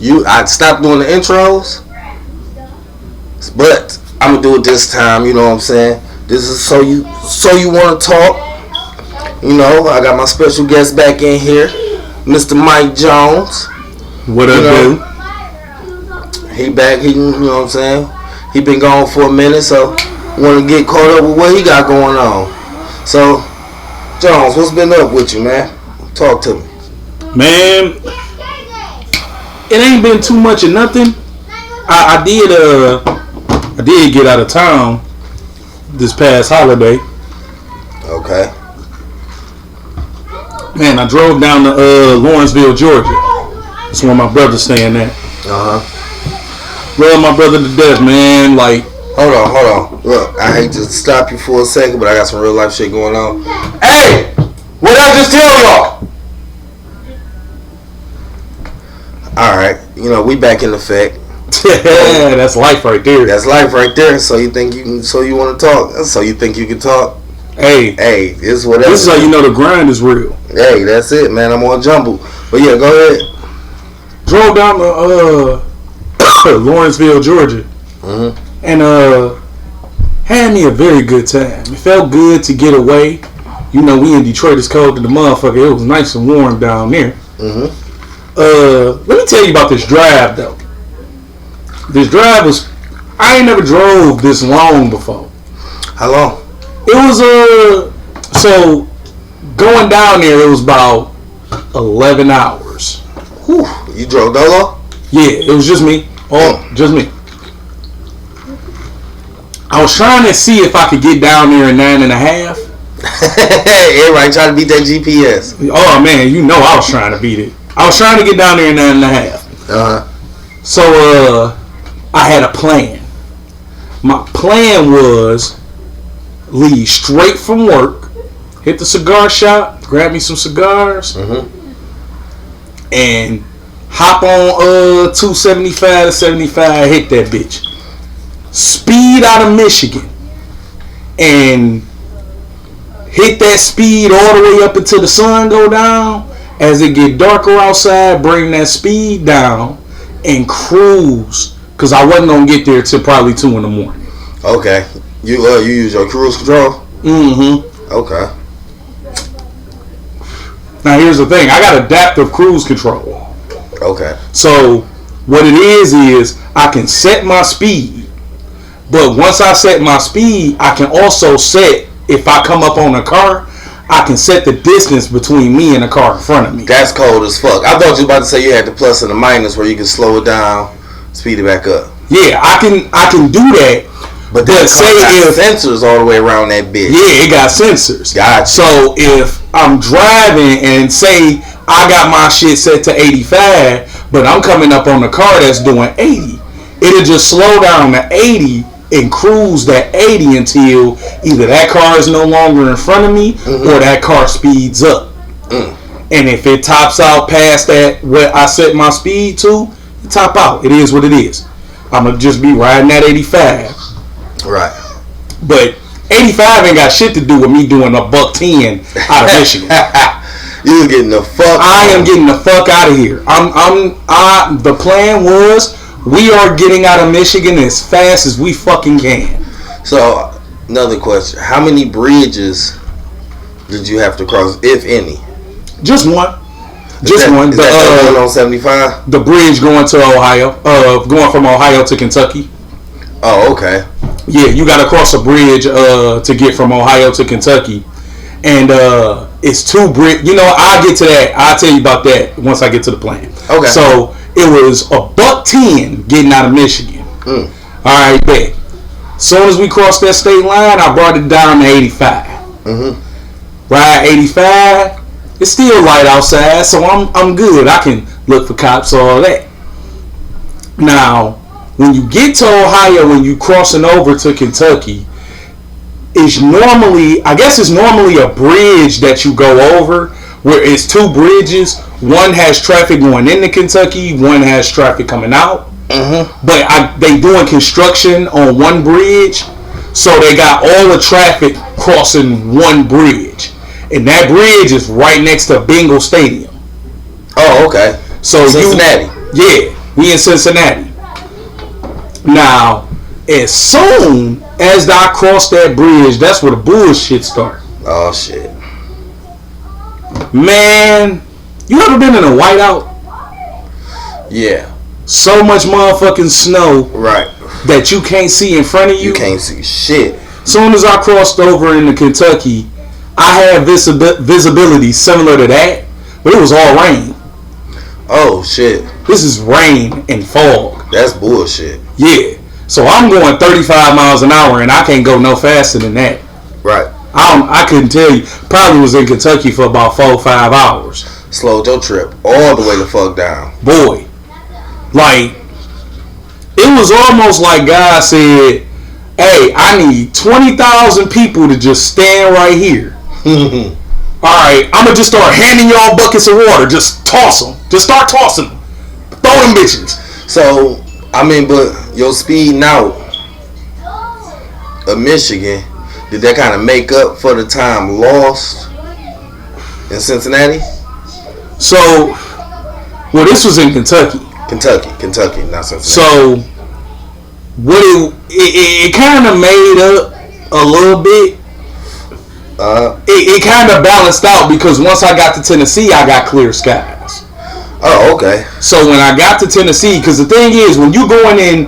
I stopped doing the intros, but I'm gonna do it this time. You know what I'm saying? This is so you want to talk. You know, I got my special guest back in here, Mr. Mike Jones. What up, dude? He back. He, you know what I'm saying? He been gone for a minute, so want to get caught up with what he got going on. So, Jones, what's been up with you, man? Talk to me. Man, it ain't been too much of nothing. I did get out of town this past holiday. Okay. Man, I drove down to Lawrenceville, Georgia. That's where my brother's staying at. Love my brother to death, man. Like, hold on. Look, I hate to stop you for a second, but I got some real life shit going on. Hey, what I just tell y'all? All right, you know we back in effect. Yeah, that's life right there. That's life right there. So you think you can? So you want to talk? So you think you can talk? Hey, it's whatever. This is how you know the grind is real. Hey, that's it, man. I'm on jumble. But yeah, go ahead. Drove down to Lawrenceville, Georgia, and had me a very good time. It felt good to get away. You know, we in Detroit, it's cold to the motherfucker. It was nice and warm down there. Let me tell you about this drive, though. This drive was, I ain't never drove this long before. How long? It was, so going down there, it was about 11 hours. Whew. You drove dolo? Yeah, it was just me. Just me. I was trying to see if I could get down there in 9.5. Everybody trying to beat that GPS. Oh, man, you know I was trying to beat it. I was trying to get down there in 9.5. So, I had a plan. My plan was leave straight from work, hit the cigar shop, grab me some cigars, and hop on 275 to 75, hit that bitch. Speed out of Michigan and hit that speed all the way up until the sun go down. As it get darker outside, bring that speed down and cruise. Cause I wasn't gonna get there till probably 2 in the morning. Okay. You use your cruise control? Okay. Now here's the thing. I got adaptive cruise control. Okay. So what it is I can set my speed. But once I set my speed, I can also set, if I come up on a car, I can set the distance between me and the car in front of me. That's cold as fuck. I thought you were about to say you had the plus and the minus where you can slow it down, speed it back up. Yeah, I can do that. But say if sensors all the way around that bitch. Yeah, it got sensors. Gotcha. So if I'm driving and say I got my shit set to 85, but I'm coming up on the car that's doing 80, it'll just slow down to 80 and cruise that 80 until either that car is no longer in front of me or that car speeds up. And if it tops out past that what I set my speed to, it top out. It is what it is. I'm gonna just be riding at 85. Right. But 85 ain't got shit to do with me doing $110 out of Michigan. You getting the fuck? I am getting the fuck out of here. The plan was we are getting out of Michigan as fast as we fucking can. So another question: how many bridges did you have to cross, if any? Just one. Just one. Is that the one on 75? The bridge going to Ohio. Going from Ohio to Kentucky. Oh, okay. Yeah, you got to cross a bridge to get from Ohio to Kentucky, and it's 2 bridge. You know, I'll get to that. I'll tell you about that once I get to the plan. Okay. So it was $110 getting out of Michigan. All right, bet. Soon as we crossed that state line, I brought it down to 85. Ride 85. It's still light outside, so I'm good. I can look for cops, all that. Now, when you get to Ohio, when you crossing over to Kentucky, it's normally a bridge that you go over where it's 2 bridges. One has traffic going into Kentucky, one has traffic coming out. But they doing construction on one bridge, so they got all the traffic crossing one bridge. And that bridge is right next to Bengal Stadium. Oh, okay. So Cincinnati. Yeah. We in Cincinnati. Now, as soon as I cross that bridge, that's where the bullshit starts. Oh, shit. Man, you ever been in a whiteout? Yeah. So much motherfucking snow. Right. That you can't see in front of you. You can't see shit. Soon as I crossed over into Kentucky, I had visibility similar to that, but it was all rain. Oh, shit. This is rain and fog. That's bullshit. Yeah. So I'm going 35 miles an hour, and I can't go no faster than that. Right. I couldn't tell you. Probably was in Kentucky for about 4 or 5 hours. Slowed your trip all the way the fuck down. Boy. Like, it was almost like God said, hey, I need 20,000 people to just stand right here. Alright, I'm going to just start handing y'all buckets of water. Just toss them. Just start tossing them. Throw them bitches. So, I mean, but your speeding out of Michigan, did that kind of make up for the time lost in Cincinnati? So, well, this was in Kentucky. Kentucky, not Cincinnati. So, what it kind of made up a little bit. It kind of balanced out because once I got to Tennessee, I got clear skies. Oh, okay. So when I got to Tennessee, because the thing is, when you in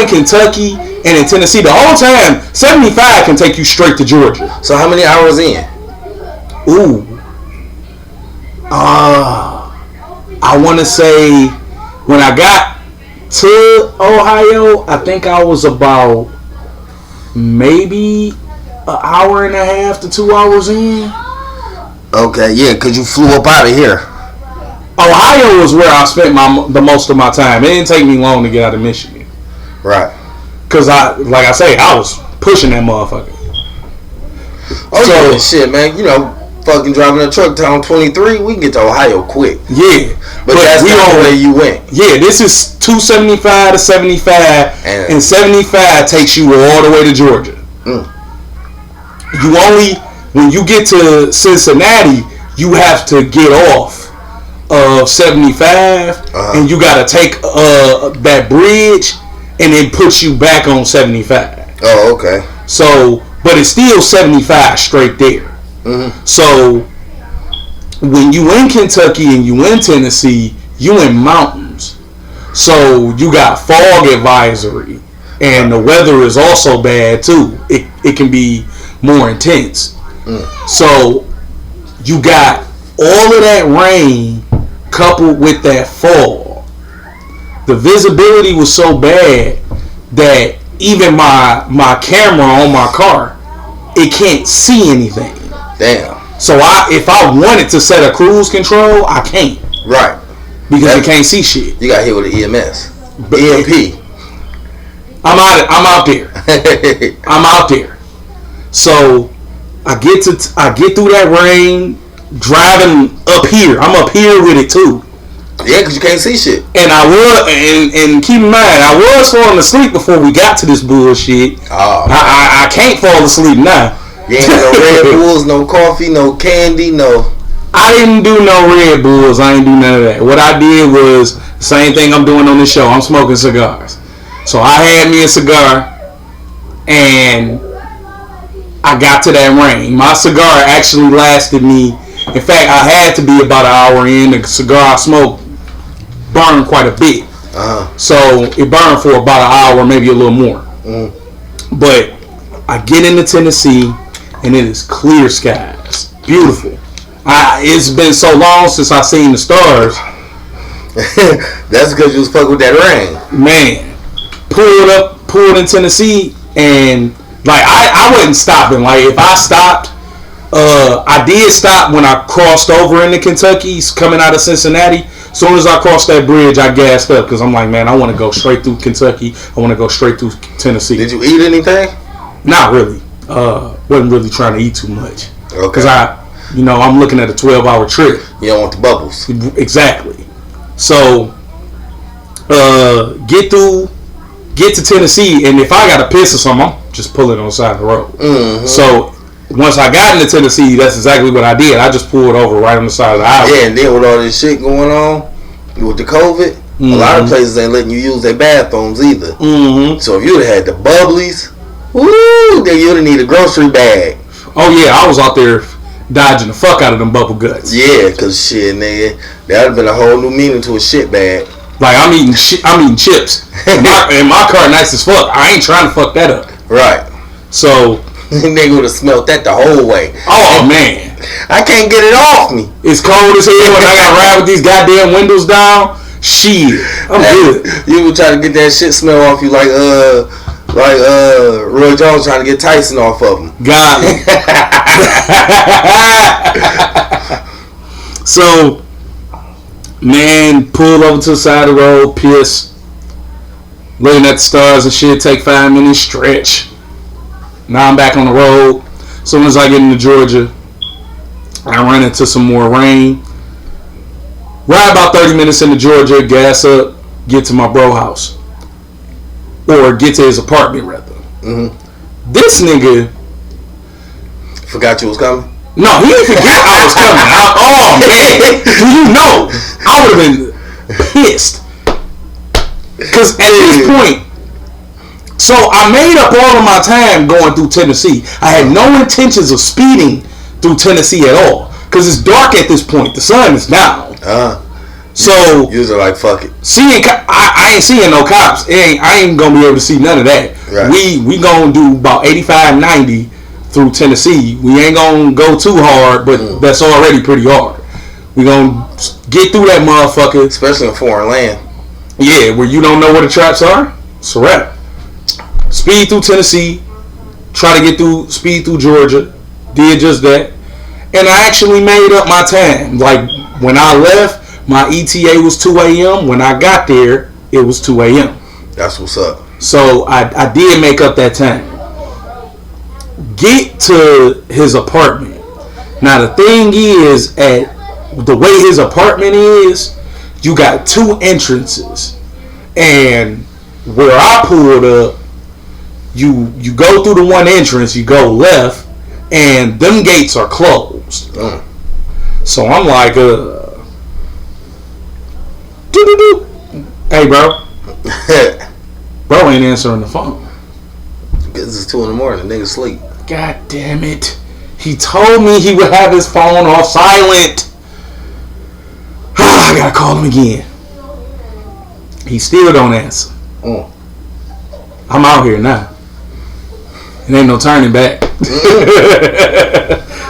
Kentucky and in Tennessee, the whole time, 75 can take you straight to Georgia. So how many hours in? Ooh. I want to say when I got to Ohio, I think I was about maybe an hour and a half to 2 hours in. Okay, yeah, because you flew up out of here. Ohio was where I spent the most of my time. It didn't take me long to get out of Michigan. Right. Because like I say, I was pushing that motherfucker. Oh, so, yeah, shit, man. You know, fucking driving a truck down 23, we can get to Ohio quick. Yeah. But that's not the way you went. Yeah, this is 275 to 75, and 75 takes you all the way to Georgia. When you get to Cincinnati, you have to get off of 75, and you got to take that bridge, and it puts you back on 75. Oh, okay. So, but it's still 75 straight there. So, when you in Kentucky and you in Tennessee, you in mountains. So, you got fog advisory, and the weather is also bad too. It can be more intense. So, you got all of that rain coupled with that fog. The visibility was so bad that even my camera on my car, it can't see anything. Damn. So if I wanted to set a cruise control, I can't. Right. Because it can't see shit. You got hit with an EMS. EMP. I'm out there. I'm out there. So I get through that rain, driving up here. I'm up here with it too. Yeah, because you can't see shit. And and keep in mind, I was falling asleep before we got to this bullshit. Oh. I can't fall asleep now. You ain't no Red Bulls, no coffee, no candy, no. I didn't do no Red Bulls. I ain't do none of that. What I did was the same thing I'm doing on this show. I'm smoking cigars. So I had me a cigar, and I got to that rain. My cigar actually lasted me. In fact, I had to be about an hour in. The cigar I smoked burned quite a bit. So it burned for about an hour, maybe a little more. But I get into Tennessee, and it is clear skies. Beautiful. It's been so long since I seen the stars. That's because you was fucking with that rain. Man, pulled in Tennessee, and like I wasn't stopping. Like if I stopped, I did stop when I crossed over into Kentucky, coming out of Cincinnati. As soon as I crossed that bridge, I gassed up because I'm like, man, I want to go straight through Kentucky. I want to go straight through Tennessee. Did you eat anything? Not really. Wasn't really trying to eat too much. Okay. Because I'm looking at a 12-hour trip. You don't want the bubbles. Exactly. So, get to Tennessee, and if I got to piss or something, I'm just pulling on the side of the road. So, once I got into Tennessee, that's exactly what I did. I just pulled over right on the side of the highway. Yeah, and then with all this shit going on, with the COVID, A lot of places ain't letting you use their bathrooms either. So if you'd have had the bubblies, woo, then you'd have need a grocery bag. Oh yeah, I was out there dodging the fuck out of them bubble guts. Yeah, cause shit, nigga, that'd have been a whole new meaning to a shit bag. Like I'm eating chips. And my car nice as fuck. I ain't trying to fuck that up. Right. So nigga would have smelled that the whole way. Oh man, I can't get it off me. It's cold as hell when I gotta ride with these goddamn windows down. Shit, I'm good. You would try to get that shit smell off you like Roy Jones trying to get Tyson off of him. Got me. So, man, pull over to the side of the road, piss, looking at the stars and shit, take 5 minutes, stretch. Now I'm back on the road. As soon as I get into Georgia, I run into some more rain. Ride about 30 minutes into Georgia, gas up, get to my bro house. Or get to his apartment, rather. This nigga... Forgot you was coming? No, he didn't forget I was coming. Oh, man. Do you know? I would have been pissed. Because at this point... So, I made up all of my time going through Tennessee. I had no intentions of speeding through Tennessee at all. Because it's dark at this point. The sun is down. So you was like, fuck it. I ain't seeing no cops. I ain't gonna be able to see none of that. Right. We gonna do about 85, 90 through Tennessee. We ain't gonna go too hard, but that's already pretty hard. We gonna get through that motherfucker. Especially in foreign land. Yeah, where you don't know where the traps are. It's a wrap. Speed through Tennessee. Try to speed through Georgia. Did just that. And I actually made up my time. Like, when I left, my ETA was 2 a.m. When I got there, it was 2 a.m. That's what's up. So, I did make up that time. Get to his apartment. Now, the thing is, the way his apartment is, you got 2 entrances. And where I pulled up, you go through the one entrance, you go left, and them gates are closed. So I'm like, hey, bro. Bro ain't answering the phone. This is 2 a.m. Nigga sleep. God damn it. He told me he would have his phone off silent. I gotta call him again. He still don't answer. I'm out here now. It ain't no turning back.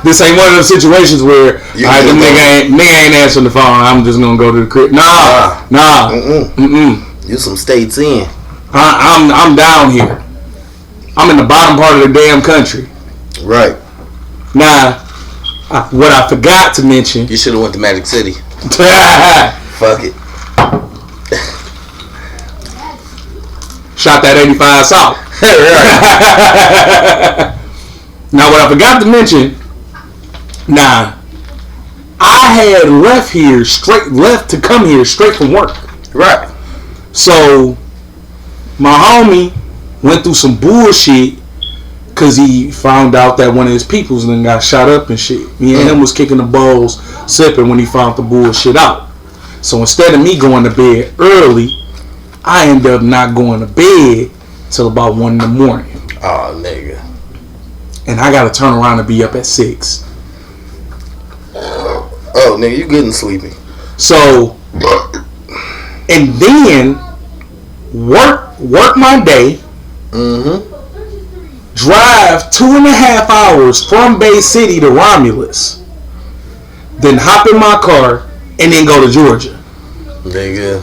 This ain't one of those situations where the nigga ain't answering the phone. I'm just gonna go to the crib. Nah. You some states in. I'm down here. I'm in the bottom part of the damn country. Right. Now, what I forgot to mention. You should have went to Magic City. Fuck it. Shot that 85 South. Now, what I forgot to mention. Now, I had left to come here straight from work. Right. So, my homie went through some bullshit because he found out that one of his peoples then got shot up and shit. Me and him was kicking the balls, sipping when he found the bullshit out. So, instead of me going to bed early, I ended up not going to bed till about 1 in the morning. Oh, nigga. And I gotta turn around and be up at 6. Oh, nigga, you good and sleepy. So, and then work my day. Drive 2.5 hours from Bay City to Romulus. Then hop in my car and then go to Georgia. Nigga.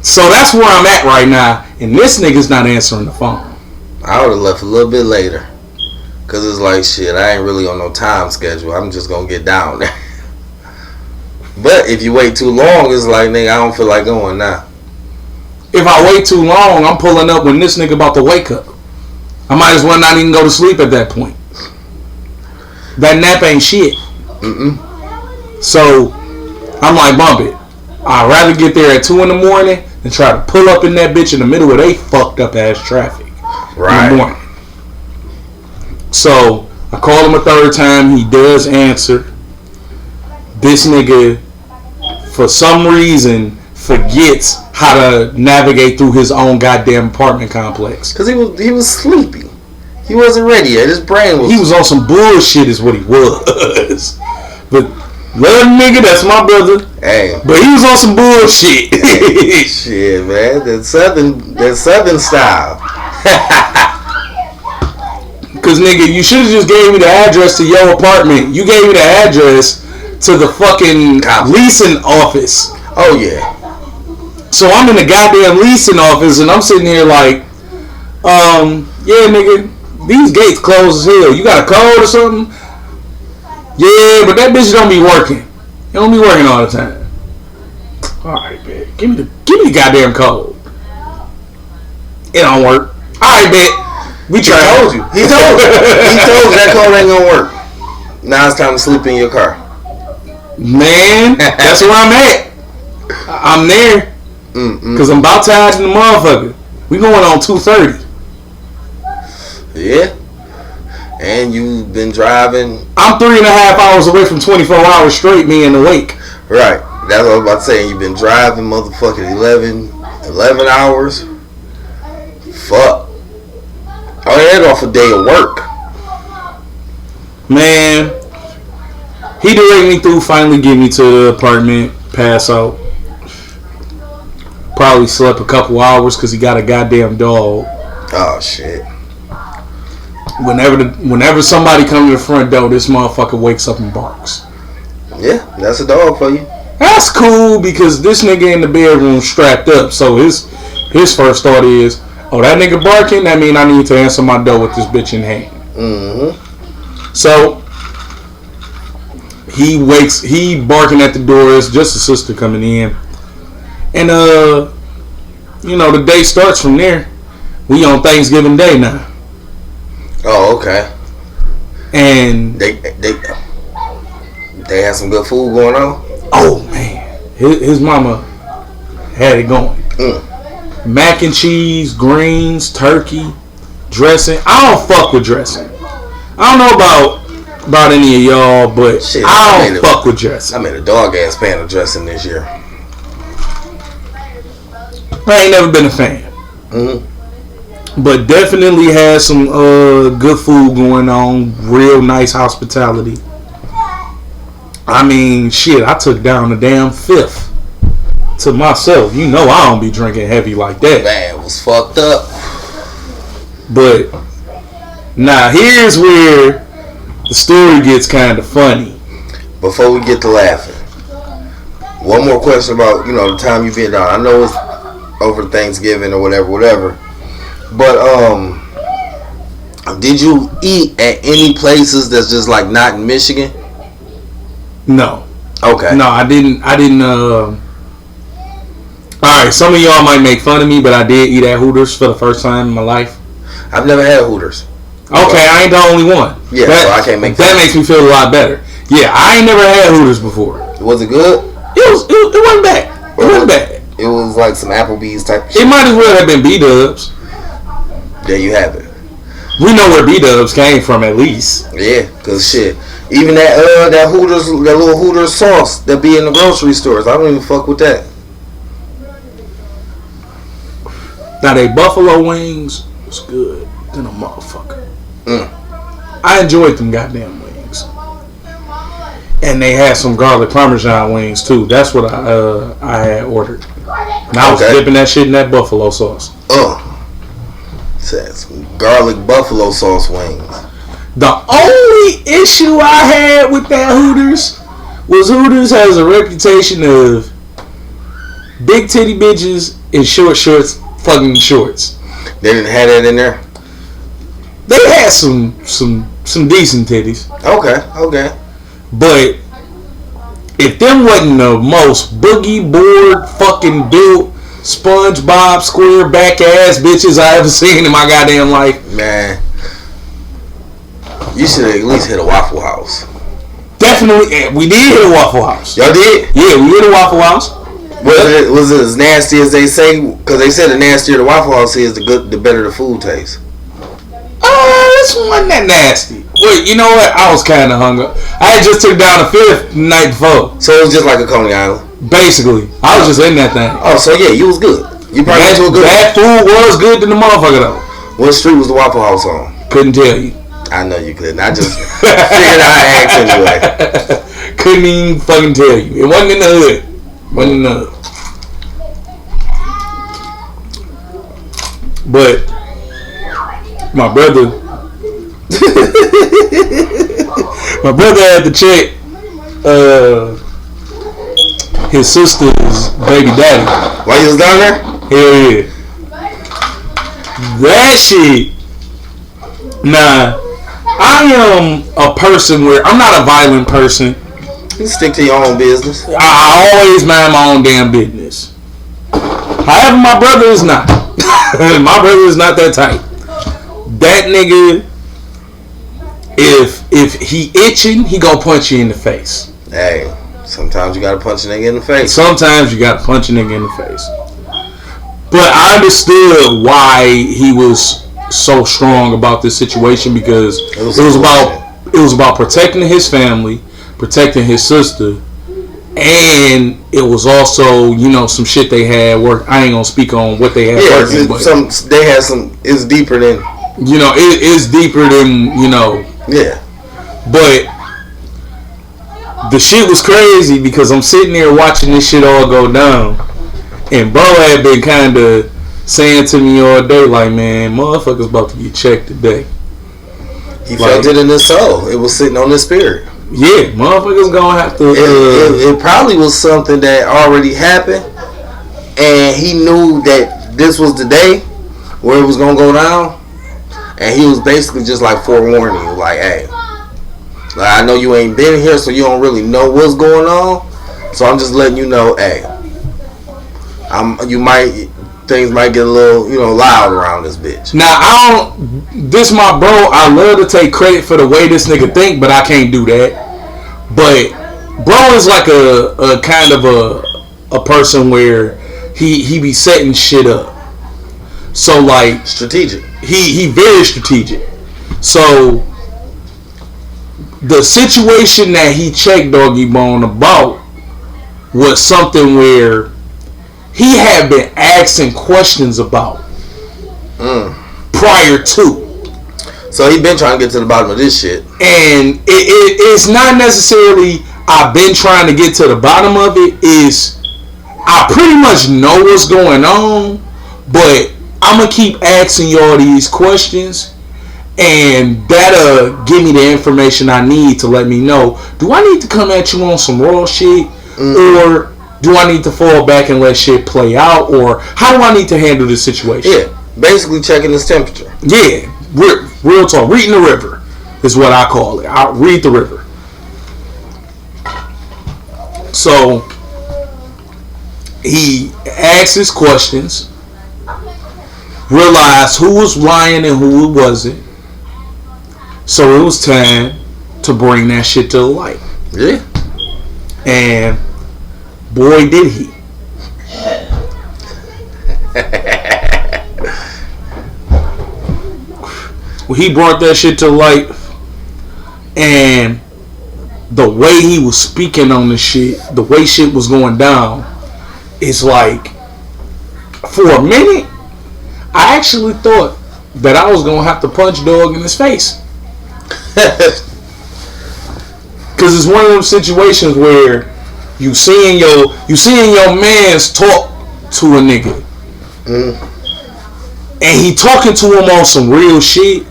So that's where I'm at right now. And this nigga's not answering the phone. I would have left a little bit later. Because it's like, shit, I ain't really on no time schedule. I'm just going to get down there. But if you wait too long, it's like, nigga, I don't feel like going now. If I wait too long, I'm pulling up when this nigga about to wake up. I might as well not even go to sleep at that point. That nap ain't shit. So, I'm like, bump it. I'd rather get there at 2 in the morning than try to pull up in that bitch in the middle of they fucked up ass traffic. Right. In the morning. So, I call him a third time. He does answer. This nigga, for some reason, forgets how to navigate through his own goddamn apartment complex. Because he was sleepy. He wasn't ready yet. His brain was... He was on some bullshit is what he was. But love nigga, that's my brother. Hey. But he was on some bullshit. Shit, man. That southern style. Because, nigga, you should have just gave me the address to your apartment. You gave me the address to the fucking leasing office. Oh, yeah. So I'm in the goddamn leasing office, and I'm sitting here like, yeah, nigga, these gates closed as hell. You got a code or something? Yeah, but that bitch don't be working. It don't be working all the time. Alright, man. Give me the goddamn code. It don't work. Alright, bet. We tried. He told you. He told you that code ain't gonna work. Now it's time to sleep in your car. Man, that's where I'm at. I'm there. Because I'm about tired in the motherfucker. We going on 2:30. Yeah. And you've been driving. I'm 3.5 hours away from 24 hours straight being awake. Right. That's what I was about to say. You've been driving motherfucking 11 hours. Fuck. I had off a day of work. Man, he directed me through, finally get me to the apartment, pass out. Probably slept a couple hours because he got a goddamn dog. Oh, shit. Whenever somebody comes to the front door, this motherfucker wakes up and barks. Yeah, that's a dog for you. That's cool because this nigga in the bedroom strapped up. So his first thought is, oh, that nigga barking, that mean I need to answer my door with this bitch in hand. So he barking at the door. It's just a sister coming in. And the day starts from there. We on Thanksgiving Day now. Oh, okay. And they had some good food going on. Oh man, his mama had it going. Mac and cheese, greens, turkey, dressing. I don't fuck with dressing. I don't know about any of y'all, but shit, I don't fuck with dressing. I made a dog ass pan of dressing this year. I ain't never been a fan. But definitely had some good food going on. Real nice hospitality. I mean, shit, I took down the damn fifth to myself. You know I don't be drinking heavy like that. Man, it was fucked up. But now here's where the story gets kind of funny. Before we get to laughing, one more question about the time you've been down. I know it's over Thanksgiving or whatever. But did you eat at any places that's just like not in Michigan? No. Okay. No, I didn't. Alright, some of y'all might make fun of me, but I did eat at Hooters for the first time in my life. I've never had Hooters. Okay, I ain't the only one. Yeah, so I can't make that makes me feel a lot better. Yeah, I ain't never had Hooters before. Was it good? It wasn't bad. It wasn't bad. It was like some Applebee's type of shit. It might as well have been B-Dubs. There you have it. We know where B-Dubs came from at least. Yeah, cause shit. Even that Hooters, that little Hooters sauce that be in the grocery stores, I don't even fuck with that. Now they buffalo wings was good than a motherfucker. I enjoyed them goddamn wings. And they had some garlic parmesan wings too. That's what I had ordered. And I was dipping that shit in that buffalo sauce. Said some garlic buffalo sauce wings. The only issue I had with that Hooters was Hooters has a reputation of big titty bitches in short shorts fucking shorts. They didn't have that in there? They had some decent titties. Okay. But if them wasn't the most boogie board fucking built SpongeBob square back ass bitches I ever seen in my goddamn life, man, you should at least hit a Waffle House. Definitely, we did hit a Waffle House. Y'all did? Yeah, we hit a Waffle House. Was it as nasty as they say? Because they said the nastier the Waffle House is, the better the food tastes. This wasn't that nasty. Wait, you know what? I was kind of hungry. I had just took down the fifth the night before. So it was just like a Coney Island? Basically, I was just in that thing. Oh, so yeah, you was good. You probably went to a good. That food was good to the motherfucker though. What street was the Waffle House on? Couldn't tell you. I know you couldn't. I just figured I'd ask anyway. Couldn't even fucking tell you. It wasn't in the hood. Wasn't in the hood. But my brother had to check his sister's baby daddy. While you was down there? Hell yeah. That shit. Nah, I am a person where I'm not a violent person. You stick to your own business. I always mind my own damn business. However, my brother is not. My brother is not that type. That nigga, if he itching, he gonna punch you in the face. Hey, sometimes you gotta punch a nigga in the face. Sometimes you gotta punch a nigga in the face. But I understood why he was so strong about this situation because it was about protecting his family, protecting his sister, and it was also, you know, some shit they had work. I ain't gonna speak on what they had working, but they had some. It's deeper than, you know, it is deeper than, you know. Yeah. But the shit was crazy because I'm sitting there watching this shit all go down, and bro had been kind of saying to me all day, like, man, motherfuckers about to get checked today. He felt it in his soul. It was sitting on his spirit. Yeah, motherfuckers gonna have to. It probably was something that already happened, and he knew that this was the day where it was gonna go down, and he was basically just like forewarning you, like, hey, like, I know you ain't been here, so you don't really know what's going on, so I'm just letting you know, hey, things might get a little, you know, loud around this bitch. Now, this my bro, I love to take credit for the way this nigga think, but I can't do that. But bro is like a kind of a person where he be setting shit up. So like strategic. He very strategic. So the situation that he checked Doggy Bone about was something where he had been asking questions about prior to. So he been trying to get to the bottom of this shit. And it's not necessarily I've been trying to get to the bottom of it. Is I pretty much know what's going on, but I'm going to keep asking y'all these questions, and that'll give me the information I need to let me know, do I need to come at you on some raw shit, or do I need to fall back and let shit play out, or how do I need to handle this situation? Yeah, basically checking his temperature. Yeah, real talk. Reading the river is what I call it. I read the river. So he asks his questions, realized who was lying and who wasn't. So it was time to bring that shit to the light. Yeah. And boy, did he. Well, he brought that shit to light, and the way he was speaking on the shit, the way shit was going down, it's like, for a minute, I actually thought that I was gonna have to punch Dog in his face. Cause it's one of them situations where you seeing your mans talk to a nigga, and he talking to him on some real shit,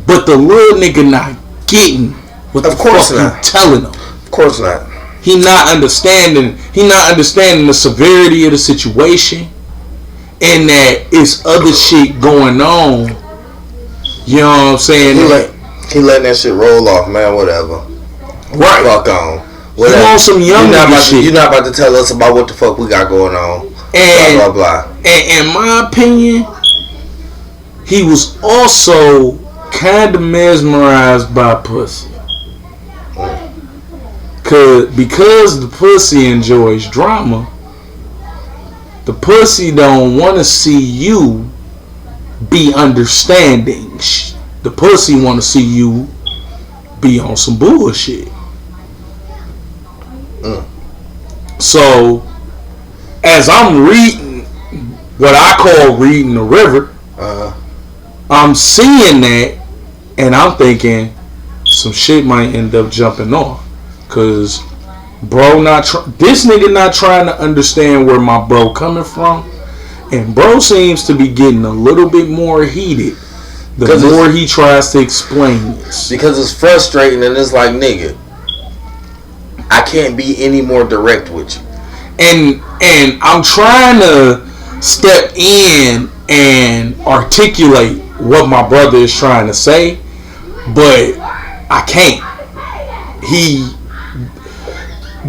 but the little nigga not getting what the fuck you telling him. Of course not. He not understanding the severity of the situation, and that it's other shit going on. You know what I'm saying? He letting that shit roll off, man. Whatever. Right. Fuck on. Whatever. You want some young shit. You're not about to tell us about what the fuck we got going on. And, blah, blah, blah. And in my opinion, he was also kind of mesmerized by pussy. Because the pussy enjoys drama, the pussy don't want to see you be understanding. The pussy want to see you be on some bullshit. So, as I'm reading what I call reading the river, I'm seeing that, and I'm thinking some shit might end up jumping off, cause bro, this nigga not trying to understand where my bro coming from, and bro seems to be getting a little bit more heated the more he tries to explain this. Because it's frustrating, and it's like, nigga, I can't be any more direct with you. And I'm trying to step in and articulate what my brother is trying to say, but I can't.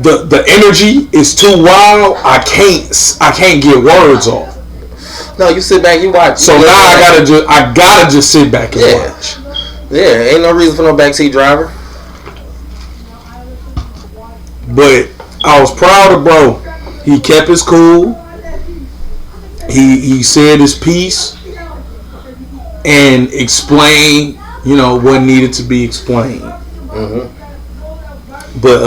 The energy is too wild. I can't get words off. No, you sit back, you watch. So now I gotta just sit back and watch. Yeah, ain't no reason for no backseat driver. But I was proud of bro. He kept his cool. He said his piece and explained, what needed to be explained. But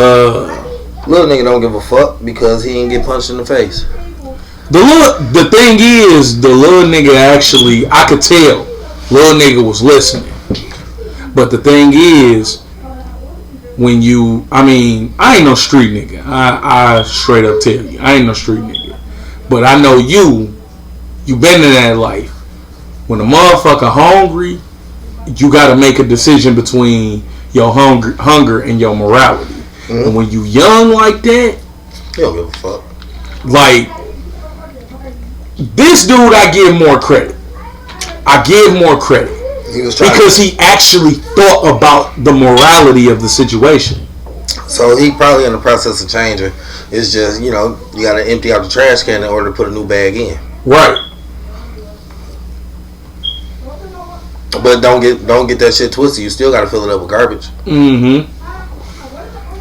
little nigga don't give a fuck because he ain't get punched in the face. The thing is, the little nigga actually, I could tell, little nigga was listening. But the thing is, when I ain't no street nigga. I straight up tell you, I ain't no street nigga. But I know you been in that life. When a motherfucker hungry, you gotta make a decision between your hunger and your morality. And when you young like that, you don't give a fuck. Like, this dude, I give more credit. Because he actually thought about the morality of the situation. So he probably in the process of changing. It's just, you gotta empty out the trash can in order to put a new bag in. Right. But don't get that shit twisted. You still gotta fill it up with garbage.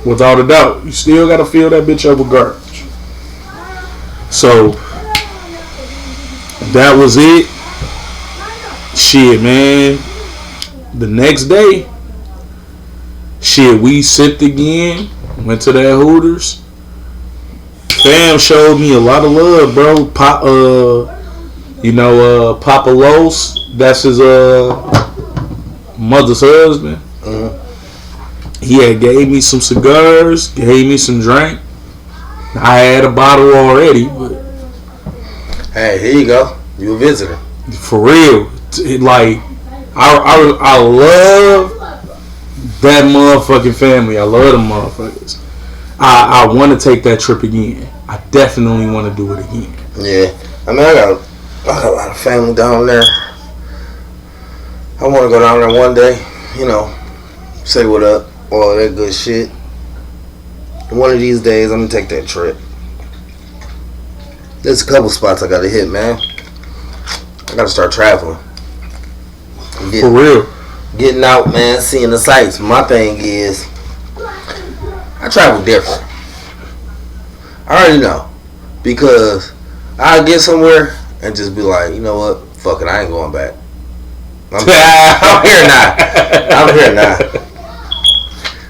Without a doubt. You still gotta fill that bitch up with garbage. So that was it. Shit, man. The next day, we sipped again. Went to that Hooters. Fam showed me a lot of love, bro. Papa Los, that's his mother's husband. He had gave me some cigars, gave me some drink. I had a bottle already, but hey, here you go. You a visitor. For real. I love that motherfucking family. I love them motherfuckers. I want to take that trip again. I definitely want to do it again. Yeah. I got a lot of family down there. I want to go down there one day, say what up, all that good shit. One of these days, I'm going to take that trip. There's a couple spots I got to hit, man. I got to start traveling. For real. Getting out, man, seeing the sights. My thing is, I travel different. I already know. Because I'll get somewhere and just be like, you know what? Fuck it, I ain't going back. I'm here now.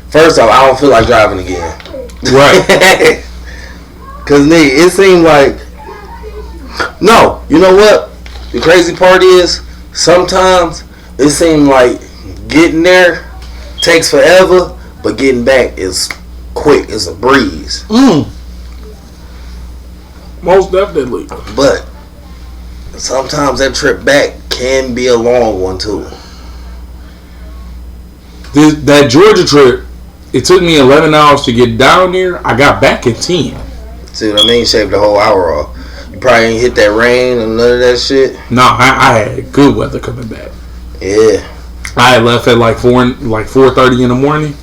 First off, I don't feel like driving again. Right. Because, nigga, it seemed like... No, you know what? The crazy part is, sometimes it seems like getting there takes forever, but getting back is quick. It's a breeze. Most definitely. But sometimes that trip back can be a long one too. That Georgia trip, it took me 11 hours to get down there. I got back in 10. See what I mean? Shaved the whole hour off. You probably ain't hit that rain and none of that shit. No, I had good weather coming back. Yeah. I had left at like 4:30 in the morning.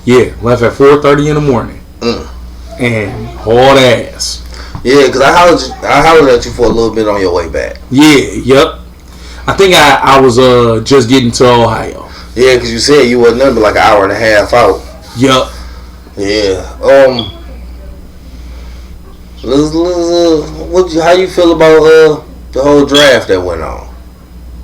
Yeah, left at 4:30 in the morning. And hauled ass. Yeah, because I hollered at you for a little bit on your way back. Yeah, yep. I think I was just getting to Ohio. Yeah, because you said you wasn't nothing but like an hour and a half out. Yup. Yeah. How you feel about the whole draft that went on?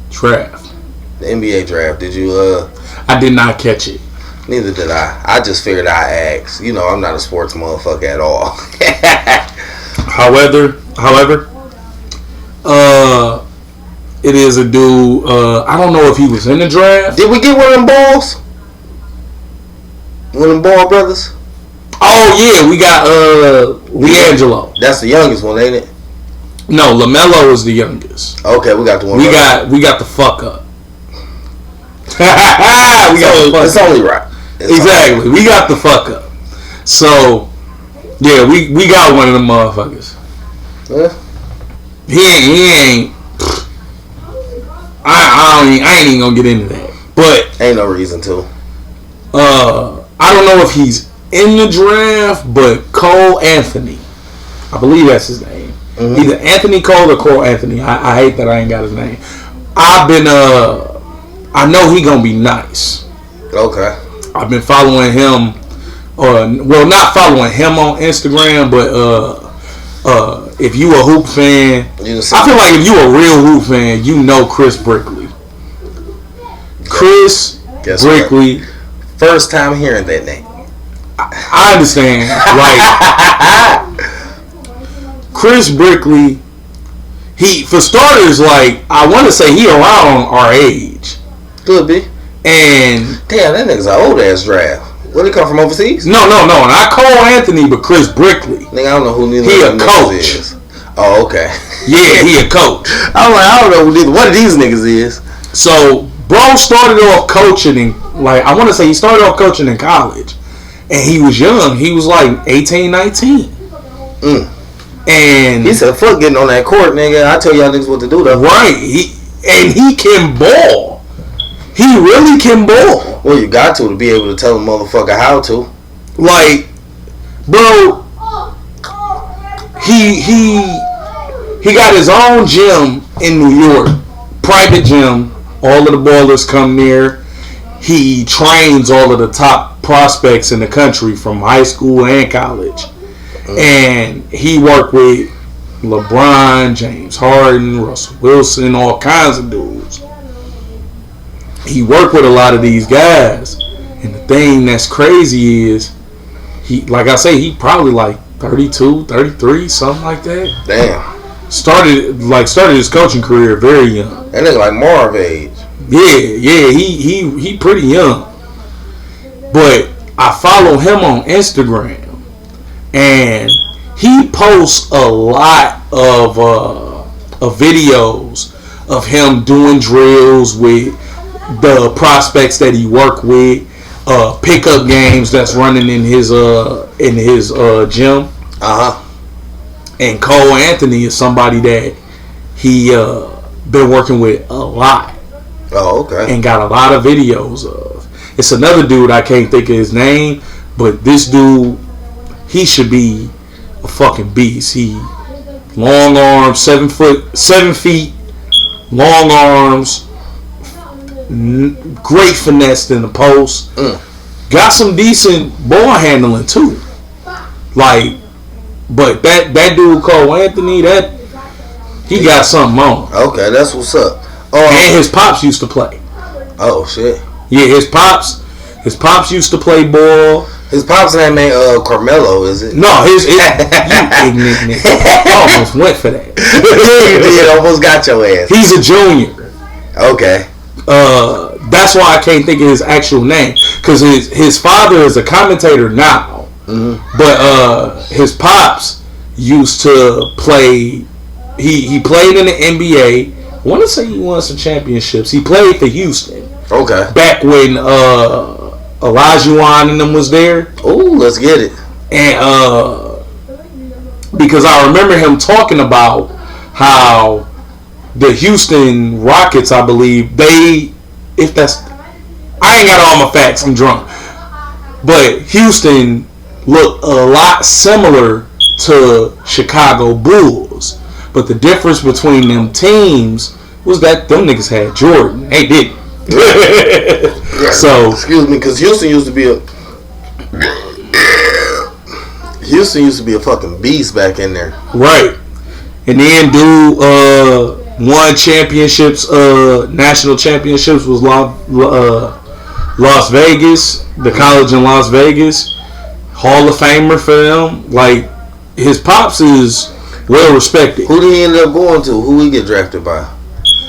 Draft. The NBA draft. Did you I did not catch it. Neither did I. I just figured I'd ask. You know, I'm not a sports motherfucker at all. However, it is a dude. I don't know if he was in the draft. Did we get one of them balls? One of them ball brothers? Oh yeah, we got LiAngelo. That's the youngest one, ain't it? No, LaMelo is the youngest. Okay, we got the one. We got the fuck up. It's only right. Exactly. We got the fuck up. So, yeah, we got one of them motherfuckers. Yeah. He ain't. I ain't even gonna get into that. But ain't no reason to. I don't know if he's in the draft, but Cole Anthony, I believe that's his name. Mm-hmm. Either Anthony Cole or Cole Anthony. I hate that I ain't got his name. I know he gonna be nice. Okay. I've been following him, not following him on Instagram, but if you a hoop fan, I feel like if you a real hoop fan, you know Chris Brickley. Chris Brickley. What? First time hearing that name. I understand. Like Chris Brickley, for starters, like I want to say he around our age. Could be. And damn, that nigga's an old ass draft. Where he come from, overseas? No. Not Cole Anthony, but Chris Brickley. Nigga, I don't know who neither he of a them coach. Is. Oh, okay. Yeah, he a coach. I'm like, I don't know who neither one of these niggas is. So, bro started off coaching I want to say he started off coaching in college, and he was young. He was like 18, 19. And he said, "Fuck getting on that court, nigga. I tell y'all niggas what to do, though." Right. He can ball. He really can ball. Well, you got to be able to tell a motherfucker how to. Like, bro, he got his own gym in New York, private gym. All of the ballers come there. He trains all of the top prospects in the country from high school and college. And he worked with LeBron, James Harden, Russell Wilson, all kinds of dudes. He worked with a lot of these guys. And the thing that's crazy is, like I say, he probably like 32, 33, something like that. Damn. Started his coaching career very young. That nigga like Marv age. Yeah, he pretty young. But I follow him on Instagram, and he posts a lot of videos of him doing drills with the prospects that he worked with, pickup games that's running in his gym. And Cole Anthony is somebody that he been working with a lot. Oh, okay. And got a lot of videos of. It's another dude, I can't think of his name, but this dude, he should be a fucking beast. He long arms, 7 feet, long arms, great finesse in the post. Got some decent ball handling too. Like, but that dude Cole Anthony, he got something on. Okay, that's what's up. And his pops used to play. Oh shit. Yeah, his pops used to play ball. His pops name ain't Carmelo, is it? No, you ignorant nigga. I almost went for that. You did, almost got your ass. He's a junior. Okay. That's why I can't think of his actual name, because his father is a commentator now. Mm-hmm. But his pops used to play. He played in the NBA. I want to say he won some championships. He played for Houston. Okay. Back when Olajuwon and them was there. Ooh, let's get it. And because I remember him talking about how the Houston Rockets, I believe, I ain't got all my facts, I'm drunk. But Houston looked a lot similar to Chicago Bulls. But the difference between them teams was that them niggas had Jordan. They didn't. Yeah, so excuse me, because Houston used to be a fucking beast back in there. Right. And then dude won championships, national championships, was Las Vegas, the college in Las Vegas, Hall of Famer for them. Like, his pops is well respected. Who did he end up going to? Who he get drafted by?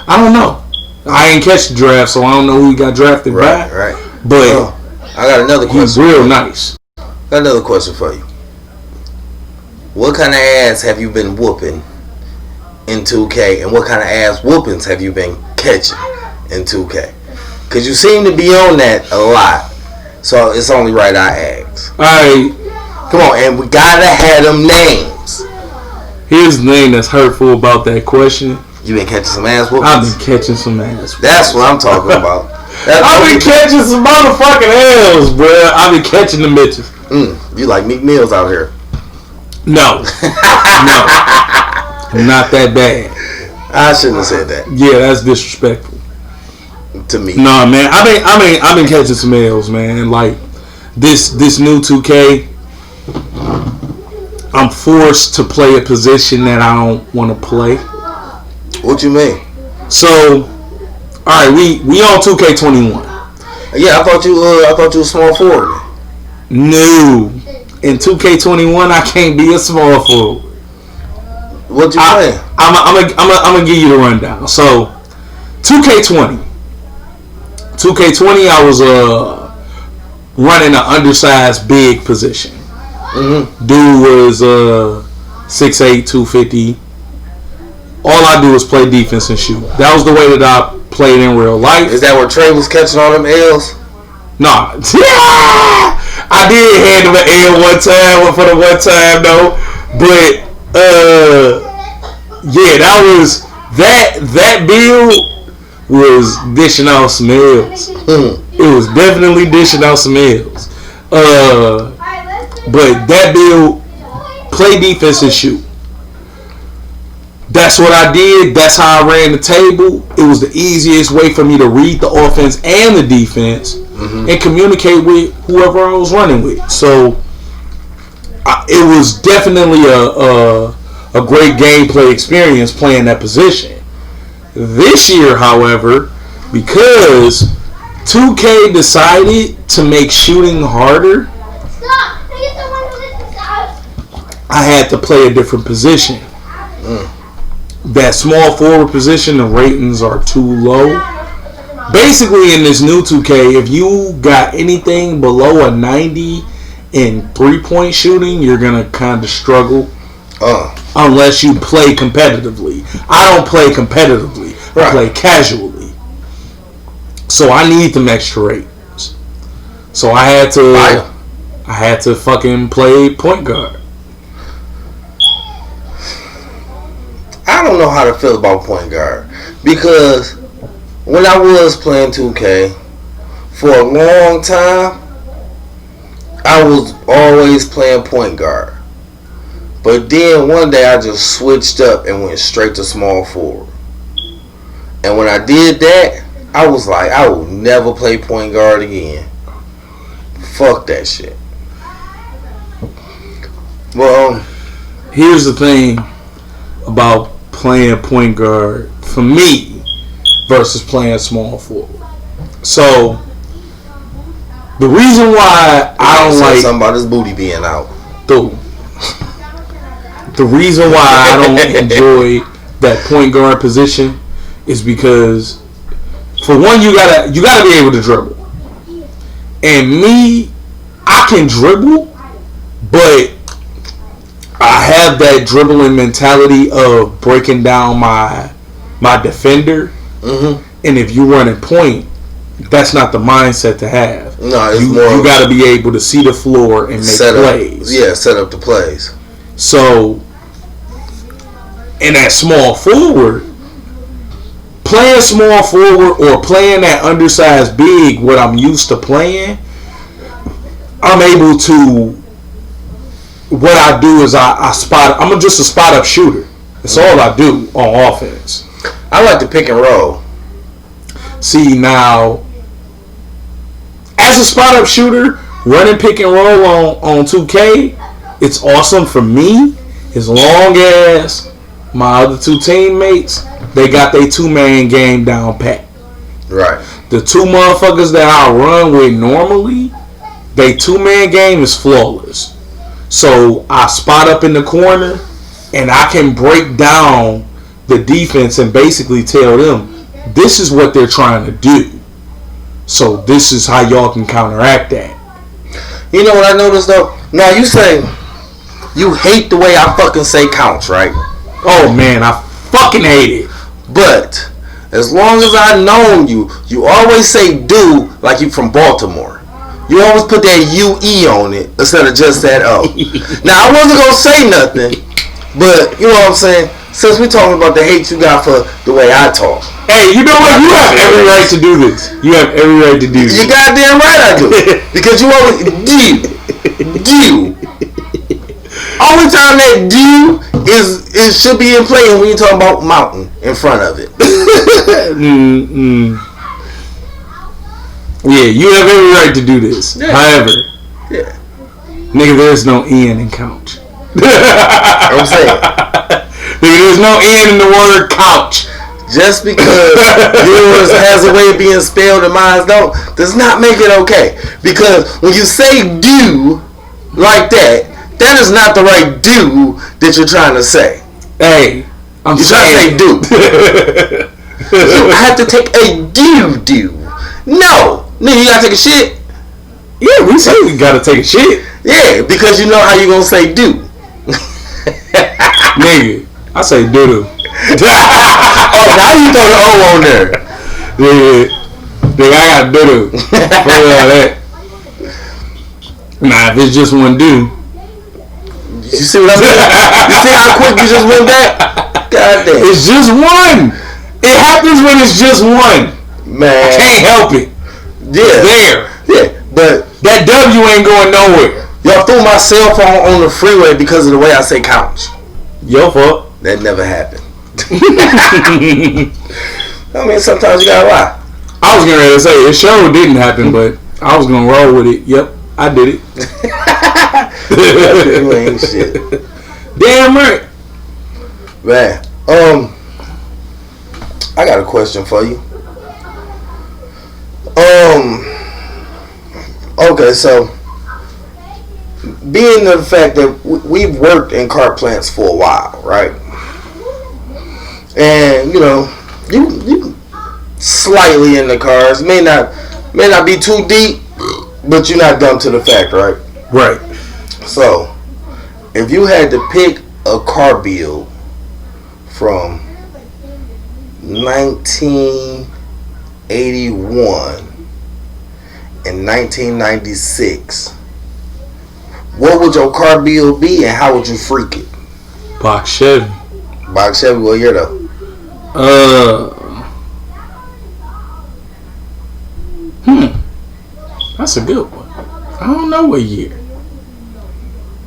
I don't know. I ain't catch the draft, so I don't know who he got drafted by. Right. But I got another question. He's real nice. Got another question for you. What kind of ass have you been whooping in 2K, and what kind of ass whoopings have you been catching in 2K? Because you seem to be on that a lot, so it's only right I ask. All right, come on, and we gotta have them names. Here's the thing that's hurtful about that question. You been catching some ass whoopings? I've been catching some ass whoopings. That's what I'm talking about. I've been catching some motherfucking L's, bro. I've been catching the bitches. You like Meek Mills out here? No, not that bad. I shouldn't have said that. Yeah, that's disrespectful to me. No, man. I've been catching some L's, man. Like this new 2K. I'm forced to play a position that I don't want to play. What you mean? So, all right, we on 2K21. Yeah, I thought you were small forward. No, in 2K21 I can't be a small forward. What you playing? I'm gonna give you the rundown. So, 2K20 I was running an undersized big position. Dude was 6'8", 250. All I do is play defense and shoot. That was the way that I played in real life. Is that where Trey was catching all them L's? Nah. I did handle an L one time for the one time though. But yeah, that build was dishing out some L's. It was definitely dishing out some L's. But that build, play defense and shoot. That's what I did. That's how I ran the table. It was the easiest way for me to read the offense and the defense and communicate with whoever I was running with. So it was definitely a great gameplay experience playing that position. This year, however, because 2K decided to make shooting harder, I had to play a different position. That small forward position, the ratings are too low. Basically, in this new 2K, if you got anything below a 90 in 3-point shooting, you're going to kind of struggle. Unless you play competitively. I don't play competitively. I play casually. So I need them extra ratings. So I had to fucking play point guard. I don't know how to feel about point guard, because when I was playing 2K for a long time, I was always playing point guard. But then one day I just switched up and went straight to small forward. And when I did that, I was like, I will never play point guard again. Fuck that shit. Well, here's the thing about playing point guard for me versus playing small forward. So the reason why I don't like something about his booty being out. The reason why I don't enjoy that point guard position is because, for one, you gotta be able to dribble. And me, I can dribble, but I have that dribbling mentality of breaking down my defender. And if you run a point, that's not the mindset to have. No, it's you got to be able to see the floor and make plays. Set up the plays. So, in that small forward, playing small forward or playing that undersized big, what I'm used to playing, I'm able to. What I do is I spot. I'm just a spot up shooter. That's all I do on offense. I like to pick and roll. See, now, as a spot up shooter, running pick and roll on 2K, it's awesome for me as long as my other two teammates, they got their two-man game down pat. Right. The two motherfuckers that I run with normally, they 2-man game is flawless. So I spot up in the corner, and I can break down the defense and basically tell them, this is what they're trying to do. So this is how y'all can counteract that. You know what I noticed though? Now you say you hate the way I fucking say counts, right? Oh man, I fucking hate it. But as long as I known you, you always say do like you from Baltimore. You always put that UE on it instead of just that O. Now I wasn't gonna say nothing, but you know what I'm saying? Since we talking about the hate you got for the way I talk. Hey, you know what? You have every right to do this. You have every right to do this. You goddamn right I do. Because you always do. Only time that do is should be in play when you talking about mountain in front of it. Yeah, you have every right to do this. Yeah. However, Yeah. nigga, there's no N in couch. I'm saying. Nigga, there's no N in the word couch. Just because yours has a way of being spelled and mine don't, does not make it okay. Because when you say do like that, that is not the right do that you're trying to say. Hey, I'm You're trying to say do. You have to take a do. No. Nigga, you gotta take a shit. Yeah, we say we gotta take a shit. Yeah, because you know how you gonna say do. Nigga, I say doo-doo. Oh, now you throw the O on there. Nigga, I got doo-doo. That. Nah, if it's just one do. You see what I'm saying? You see how quick you just went back? God damn. It's just one. It happens when it's just one. Man. I can't help it. Yeah. There. Yeah, but that W ain't going nowhere. Y'all threw my cell phone on the freeway because of the way I say couch. Your fault. That never happened. I mean, sometimes you gotta lie. I was gonna say it sure didn't happen, but I was gonna roll with it. Yep, I did it. You ain't shit. Damn right. Man, I got a question for you. Okay, so being the fact that we've worked in car plants for a while, right? And you know, you slightly in the cars, may not be too deep, but you're not dumb to the fact, right? Right. So, if you had to pick a car build from 1981 and 1996, what would your car build be, and how would you freak it? Box Chevy. Box Chevy, what year though? That's a good one. I don't know what year.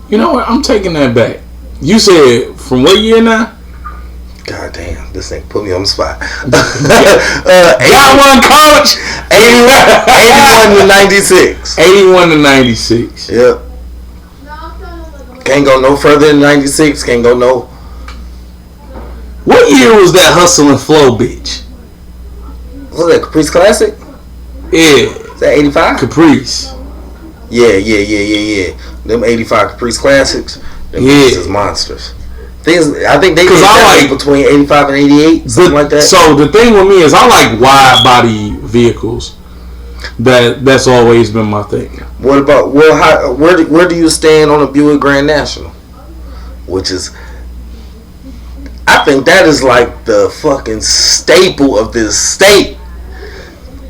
You know what? I'm taking that back. You said from what year now? God damn, this thing put me on the spot. Got one, coach. 81 to 96. 81 to 96. Yep. Can't go no further than 96. Can't go no. What year was that Hustle and Flow bitch? What was that, Caprice Classic? Yeah. Is that 85? Caprice. Yeah. Them 85 Caprice Classics, them is monsters. I think they did that between 85 and 88, something like that. So the thing with me is I like wide body vehicles. That's always been my thing. What about where do you stand on a Buick Grand National? Which is, I think that is like the fucking staple of this state.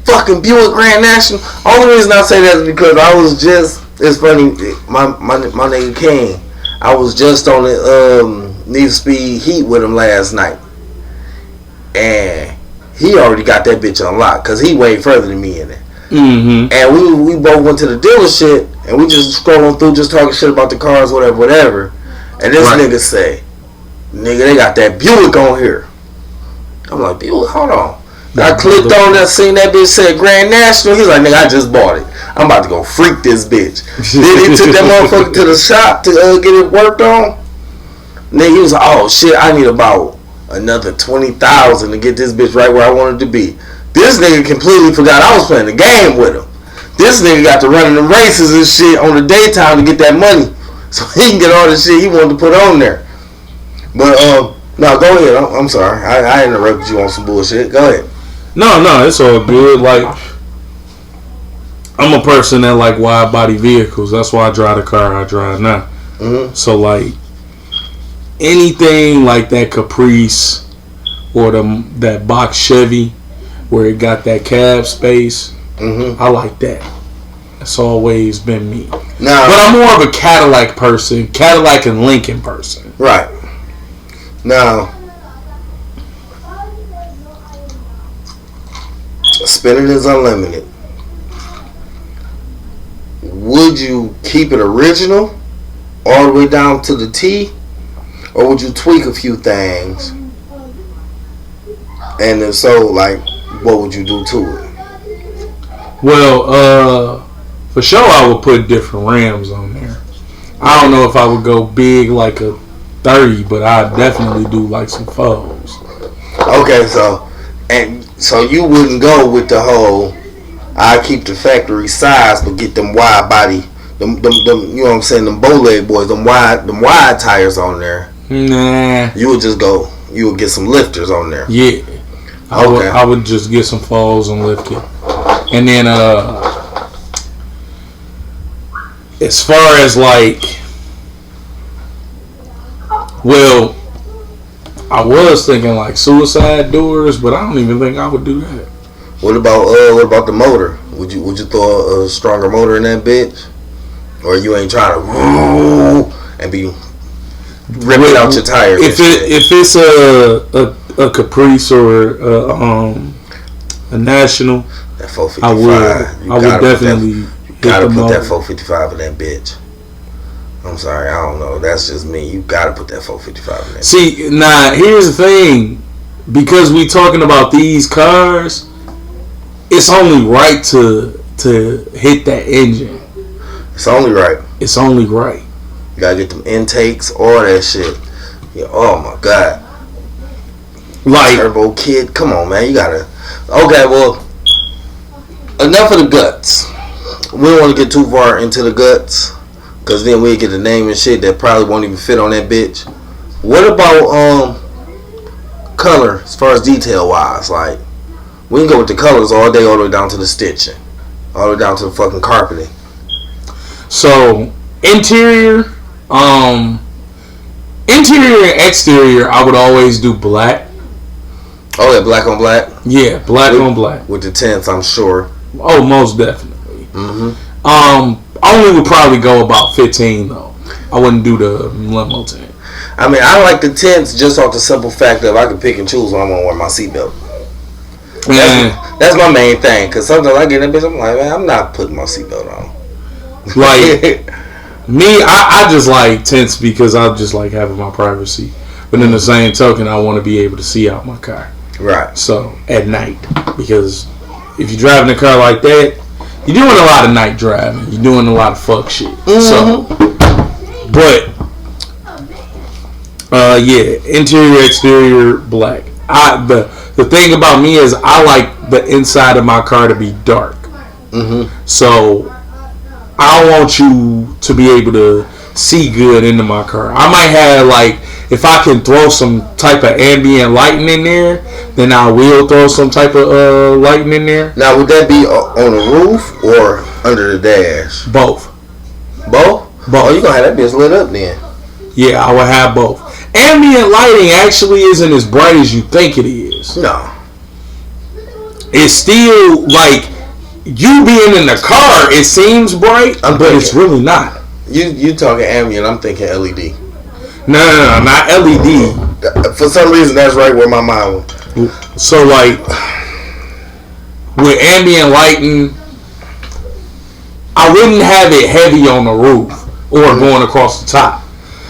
Fucking Buick Grand National. Only reason I say that is because I was just, it's funny, my nigga King, I was just on the Need for Speed Heat with him last night, and he already got that bitch unlocked because he way further than me in it. Mm-hmm. And we both went to the dealership and we just scrolling through, just talking shit about the cars, whatever. And this nigga say, "Nigga, they got that Buick on here." I'm like, "Buick? Hold on." I clicked on that, seen that bitch said Grand National. He's like, "Nigga, I just bought it. I'm about to go freak this bitch." Then he took that motherfucker to the shop to get it worked on. Nigga, he was like, "Oh shit, I need about another $20,000 to get this bitch right where I wanted to be." This nigga completely forgot I was playing the game with him. This nigga got to running the races and shit on the daytime to get that money, so he can get all the shit he wanted to put on there. But no, go ahead. I'm sorry, I interrupted you on some bullshit. Go ahead. No, it's all good. Like, I'm a person that like wide body vehicles. That's why I drive the car I drive now. Mm-hmm. So like anything like that Caprice or that box Chevy where it got that cab space, I like that. That's always been me. Now, but I'm more of a Cadillac person, Cadillac and Lincoln person. Right. Now, spending is unlimited. Would you keep it original all the way down to the T, or would you tweak a few things? And if so, like, what would you do to it? Well, for sure I would put different rims on there. I don't know if I would go big like a 30, but I'd definitely do like some foes. Okay, so you wouldn't go with the whole I keep the factory size but get them wide body, them you know what I'm saying, them bow leg boys, them wide tires on there. Nah. You would just go, you would get some lifters on there. Yeah. I would just get some foes and lift it. And then as far as like, well, I was thinking like suicide doors, but I don't even think I would do that. What about the motor? Would you throw a stronger motor in that bitch, or you ain't trying to and be ripping out your tires? If it's a Caprice or a National, that 455, I would definitely gotta put that 455 in that bitch. I'm sorry, I don't know. That's just me. You gotta put that 455 in there. See, now here's the thing. Because we talking about these cars, it's only right to hit that engine. It's only right. It's only right. You gotta get them intakes, all that shit. Yeah, oh my god. Like Turbo Kid, come on, man. You gotta. Okay, well, enough of the guts. We don't want to get too far into the guts, because then we get a name and shit that probably won't even fit on that bitch. What about color as far as detail wise? Like, we can go with the colors all day, all the way down to the stitching, all the way down to the fucking carpeting. So interior and exterior, I would always do black. Oh yeah, black on black. Yeah, black on black with the tints, I'm sure. Oh, most definitely. Only would probably go about 15 though. I wouldn't do the limo tint. I mean, I like the tints just off the simple fact that I can pick and choose when I'm gonna wear my seatbelt. That's my main thing. Cause sometimes I get in that bitch, I'm like, man, I'm not putting my seatbelt on. Like me, I just like tints because I just like having my privacy. But in the same token, I want to be able to see out my car. Right. So at night, because if you're driving a car like that, you're doing a lot of night driving. You're doing a lot of fuck shit. So, but yeah, interior, exterior, black. The thing about me is I like the inside of my car to be dark. So I want you to be able to see good into my car. I might have like, if I can throw some type of ambient lighting in there, then I will throw some type of lighting in there. Now, would that be on the roof or under the dash? Both. Both? Oh, you gonna have that bitch lit up then? Yeah, I would have both. Ambient lighting actually isn't as bright as you think it is. No. It's still like you being in the car. It seems bright, but it's really not. You talking ambient? I'm thinking LED. No, not LED. For some reason, that's right where my mind went. So, like, with ambient lighting, I wouldn't have it heavy on the roof or going across the top.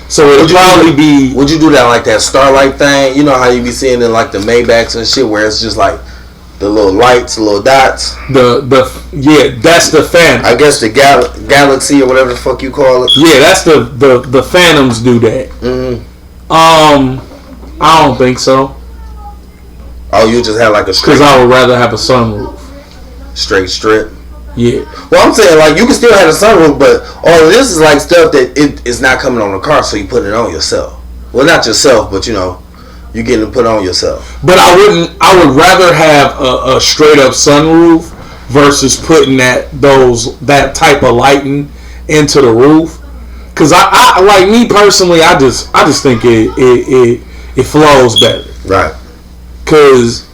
So it'd probably be. Would you do that like that starlight thing? You know how you be seeing in like the Maybachs and shit, where it's just like the little lights, the little dots. Yeah, that's the Phantom. I guess the Galaxy or whatever the fuck you call it. Yeah, that's the Phantoms do that. I don't think so. Oh, you just have like a straight. Because I would rather have a sunroof. Straight strip. Yeah. Well, I'm saying like you can still have a sunroof, but all of this is like stuff that it is not coming on the car, so you put it on yourself. Well, not yourself, but you know, you getting to put on yourself. But I would rather have a straight up sunroof versus putting that type of lighting into the roof. Cause I like me personally, I just think it flows better. Right. Cause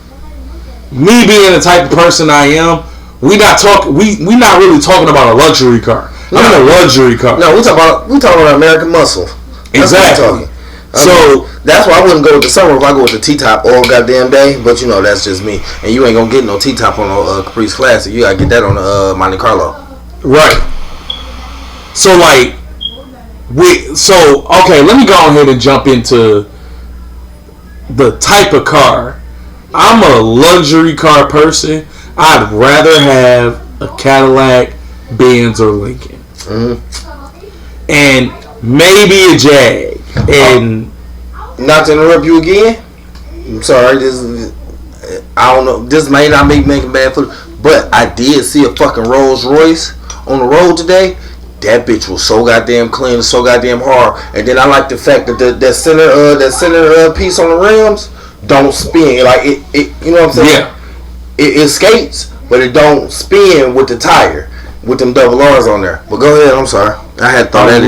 me being the type of person I am, we not really talking about a luxury car. No. I mean a luxury car. No, we talking about American muscle. That's exactly. So that's why I wouldn't go with the sunroof. I go with the T-top all goddamn day. But you know that's just me. And you ain't gonna get no T-top on no Caprice Classic. You gotta get that on the Monte Carlo. Right. So like, okay. Let me go ahead and jump into the type of car. I'm a luxury car person. I'd rather have a Cadillac, Benz, or Lincoln, and maybe a Jag. And not to interrupt you again, I'm sorry. I don't know. This may not make making bad foot, but I did see a fucking Rolls Royce on the road today. That bitch was so goddamn clean and so goddamn hard. And then I like the fact that that center piece on the rims don't spin. Like it you know what I'm saying? Yeah. It skates, but it don't spin with the tire with them double R's on there. But go ahead. I'm sorry. I had thought I've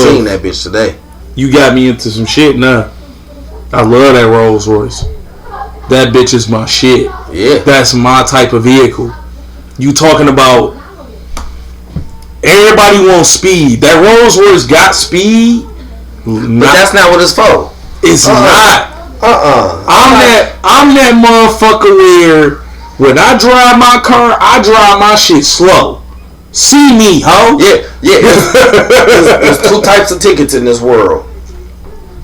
seen that bitch today. You got me into some shit now. I love that Rolls Royce. That bitch is my shit. Yeah. That's my type of vehicle. You talking about everybody wants speed. That Rolls Royce got speed. But that's not what it's for. It's not. I'm that motherfucker where when I drive my car, I drive my shit slow. See me, ho? Yeah. There's two types of tickets in this world.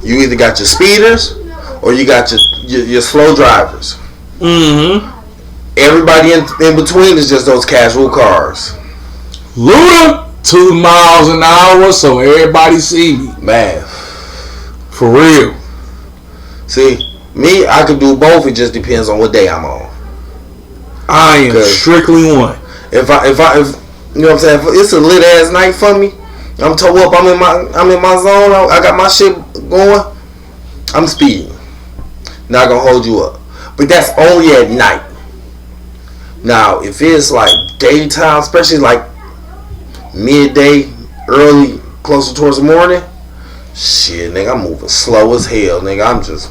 You either got your speeders or you got your slow drivers. Everybody in between is just those casual cars. Luda, 2 miles an hour, so everybody see me. Man. For real. See, me, I could do both. It just depends on what day I'm on. I am strictly one. If you know what I'm saying, if it's a lit ass night for me, I'm toe up, I'm in my zone, I got my shit going, I'm speeding. Not gonna hold you up. But that's only at night. Now, if it's like daytime, especially like midday, early, closer towards the morning, shit, nigga, I'm moving slow as hell, nigga. I'm just.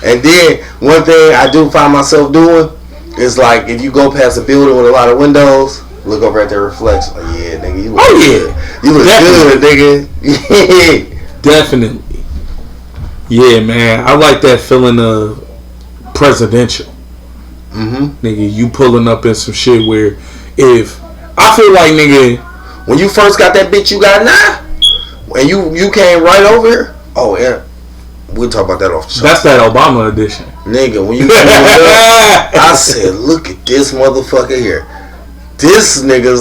And then one thing I do find myself doing is like if you go past a building with a lot of windows, look over at the reflection. Like, yeah, nigga, you look you look good, nigga. Definitely. Yeah, man. I like that feeling of presidential. Nigga, you pulling up in some shit where if I feel like, nigga, when you first got that bitch you got now, and you came right over here, oh yeah, we'll talk about that off the show. That's that Obama edition. Nigga, when you came up, I said, look at this motherfucker here. This nigga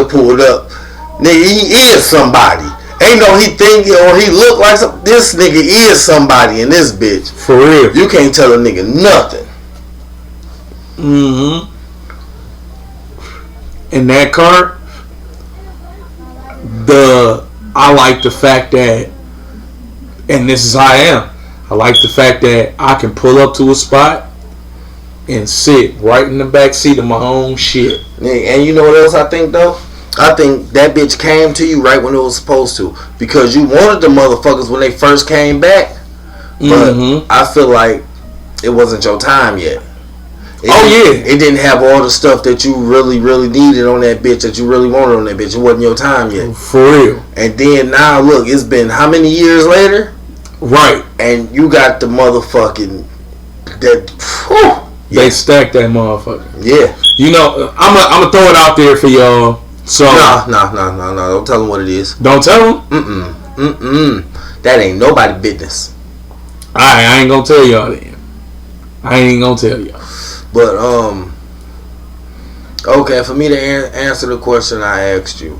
pulled up. Nigga, he is somebody. Ain't no he think or he look like something. This nigga is somebody in this bitch. For real. You can't tell a nigga nothing. In that car, I like the fact that, and this is how I am, I like the fact that I can pull up to a spot and sit right in the back seat of my own shit. And you know what else I think though? I think that bitch came to you right when it was supposed to, because you wanted the motherfuckers when they first came back, but I feel like it wasn't your time yet. It didn't have all the stuff that you really, really needed on that bitch, that you really wanted on that bitch. It wasn't your time yet. For real. And then now, look, it's been how many years later? Right. And you got the motherfucking They stacked that motherfucker. Yeah. You know, I'm gonna throw it out there for y'all. So no. Don't tell them what it is. Don't tell them? That ain't nobody business. Alright, I ain't gonna tell y'all then. I ain't gonna tell y'all. But okay, for me to answer the question I asked you,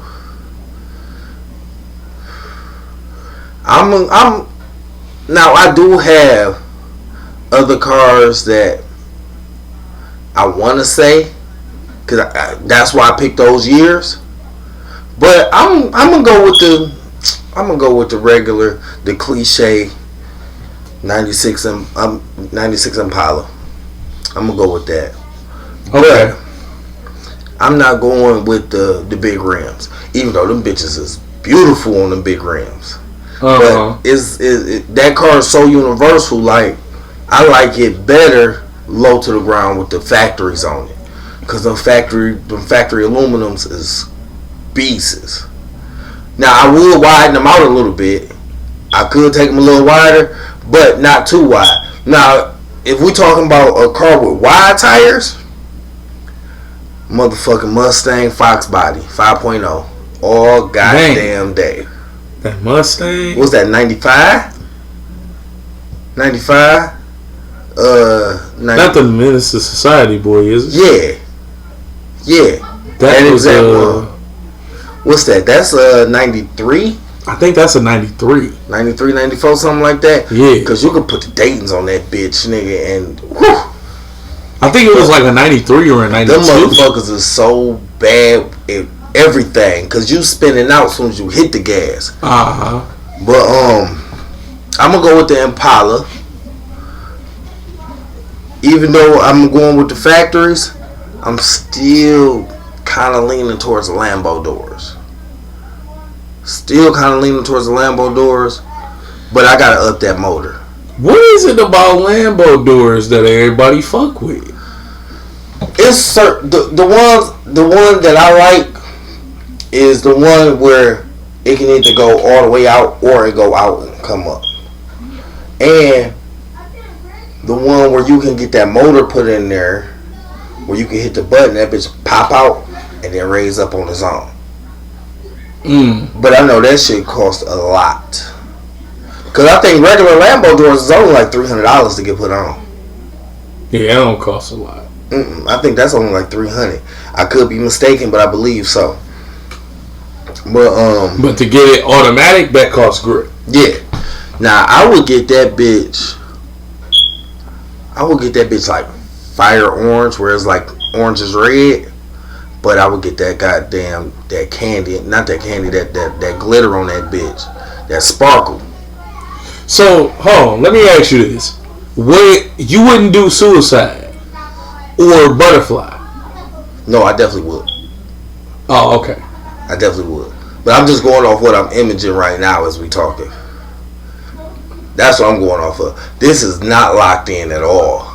now I do have other cars that I want to say, because that's why I picked those years. But I'm gonna go with the regular, the cliche 96 Impala. I'm gonna go with that. Okay. But I'm not going with the big rims, even though them bitches is beautiful on them big rims. But that car is so universal. Like, I like it better low to the ground with the factories on it, because the factory aluminums is beasts. Now I would widen them out a little bit. I could take them a little wider, but not too wide. Now, if we're talking about a car with wide tires, motherfucking Mustang Fox Body 5.0 all goddamn day. That Mustang? What's that, 95? 95? Not the Menace to Society, boy, is it? Yeah. That was one. What's that? That's 93? I think that's a 93. 93, 94, something like that? Yeah. Because you could put the Daytons on that bitch, nigga, and whew. I think it was like a 93 or a 92. Them motherfuckers is so bad at everything, because you spinning out as soon as you hit the gas. Uh-huh. But I'm going to go with the Impala. Even though I'm going with the factories, I'm still kind of leaning towards the Lambo doors. But I got to up that motor. What is it about Lambo doors that everybody fuck with? It's the one that I like is the one where it can either go all the way out or it go out and come up. And the one where you can get that motor put in there, where you can hit the button, that bitch pop out and then raise up on its own. But I know that shit costs a lot. Because I think regular Lambo doors is only like $300 to get put on. Yeah, that don't cost a lot. I think that's only like $300. I could be mistaken, but I believe so. But to get it automatic, that costs grip. Yeah. Now I would get that bitch like fire orange, where it's like orange is red. But I would get that goddamn that glitter on that bitch, that sparkle. So, hold on, let me ask you this: you wouldn't do Suicide or Butterfly? No, I definitely would. Oh, okay. I definitely would. But I'm just going off what I'm imaging right now as we talking. That's what I'm going off of. This is not locked in at all.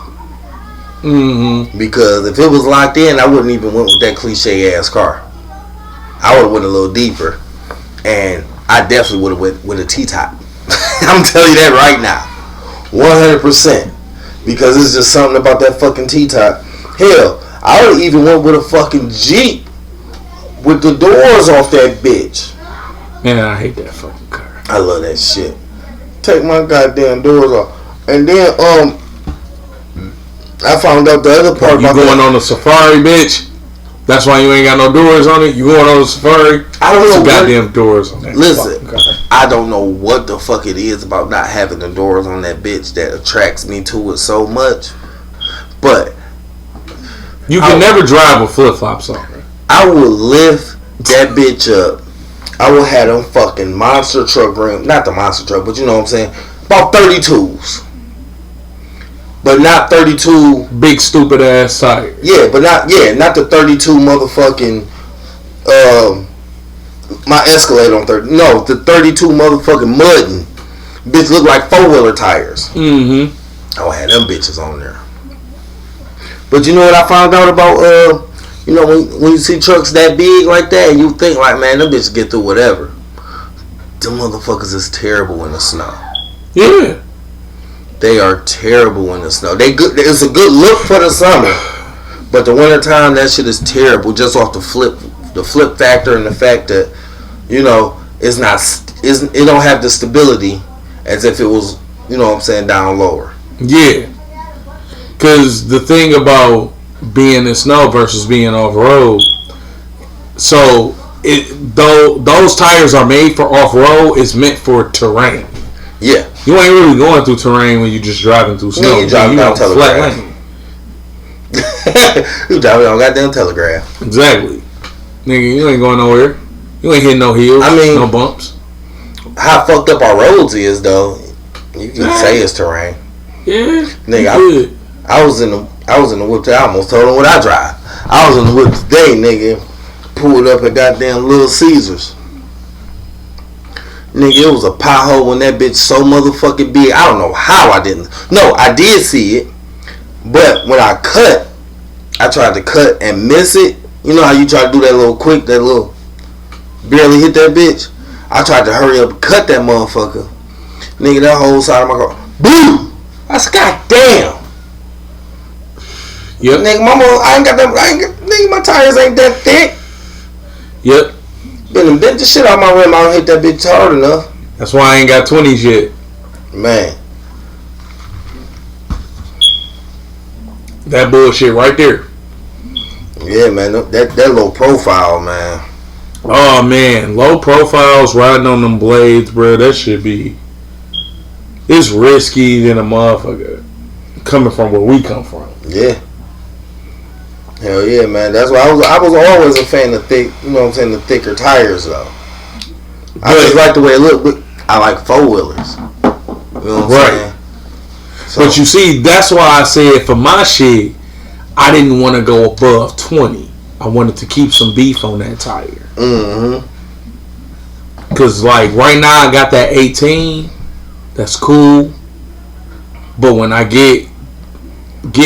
Because if it was locked in, I wouldn't even went with that cliche ass car. I would have went a little deeper, and I definitely would have went with a T-top. I'm telling you that right now, 100%. Because it's just something about that fucking T-top. Hell, I would have even went with a fucking Jeep with the doors off that bitch. Man, I hate that fucking car. I love that shit. Take my goddamn doors off, and then I found out the other part. You going on a Safari, bitch? That's why you ain't got no doors on it. You going on a Safari? I don't know. Goddamn doors on that. Listen, I don't know what the fuck it is about not having the doors on that bitch that attracts me to it so much. But you can never drive with flip flops on it. I will lift that bitch up. I will have them fucking monster truck rims. Not the monster truck, but you know what I'm saying. About 32s. But not 32 big stupid ass tires. Yeah, but not the 32 motherfucking my Escalade on 30. No, the 32 motherfucking mudding. Bitch look like 4-wheeler tires. I will have them bitches on there. But you know what I found out about you know, when you see trucks that big like that, you think like, man, them bitches get through whatever. Them motherfuckers is terrible in the snow. Yeah. They are terrible in the snow. It's a good look for the summer, but the winter time, that shit is terrible. Just off the flip factor and the fact that, you know, it don't have the stability as if it was, you know what I'm saying, down lower. Yeah. Because the thing about being in snow versus being off road, so those tires are made for off road. It's meant for terrain. Yeah. You ain't really going through terrain when you just driving through snow. You driving down Telegraph. Flat lane. You driving on goddamn Telegraph. Exactly. Nigga, you ain't going nowhere. You ain't hitting no hills. I mean, no bumps. How fucked up our roads is, though. You can say it's terrain. Yeah. Nigga, I was in the whip today. I almost told him what I drive. I was in the whip today, nigga. Pulled up at goddamn Little Caesars. Nigga, it was a pothole when that bitch so motherfucking big. I don't know how I didn't. No, I did see it. But when I cut, I tried to cut and miss it. You know how you try to do that little quick, that little barely hit that bitch? I tried to hurry up and cut that motherfucker. Nigga, that whole side of my car, boom! I said, God damn. Yep. Nigga, nigga, my tires ain't that thick. Yep. Been bent the shit out my rim. I don't hit that bitch hard enough. That's why I ain't got 20s yet. Man. That bullshit right there. Yeah, man. That low profile, man. Oh, man. Low profiles riding on them blades, bro. That should be... It's risky than a motherfucker. Coming from where we come from. Yeah. Hell yeah, man. That's why I was always a fan of thick, you know what I'm saying, the thicker tires, though. I just like the way it look, but I like four-wheelers. You know what I'm saying? So, but you see, that's why I said for my shit, I didn't want to go above 20. I wanted to keep some beef on that tire. Mm-hmm. Because, like, right now I got that 18. That's cool. But when I get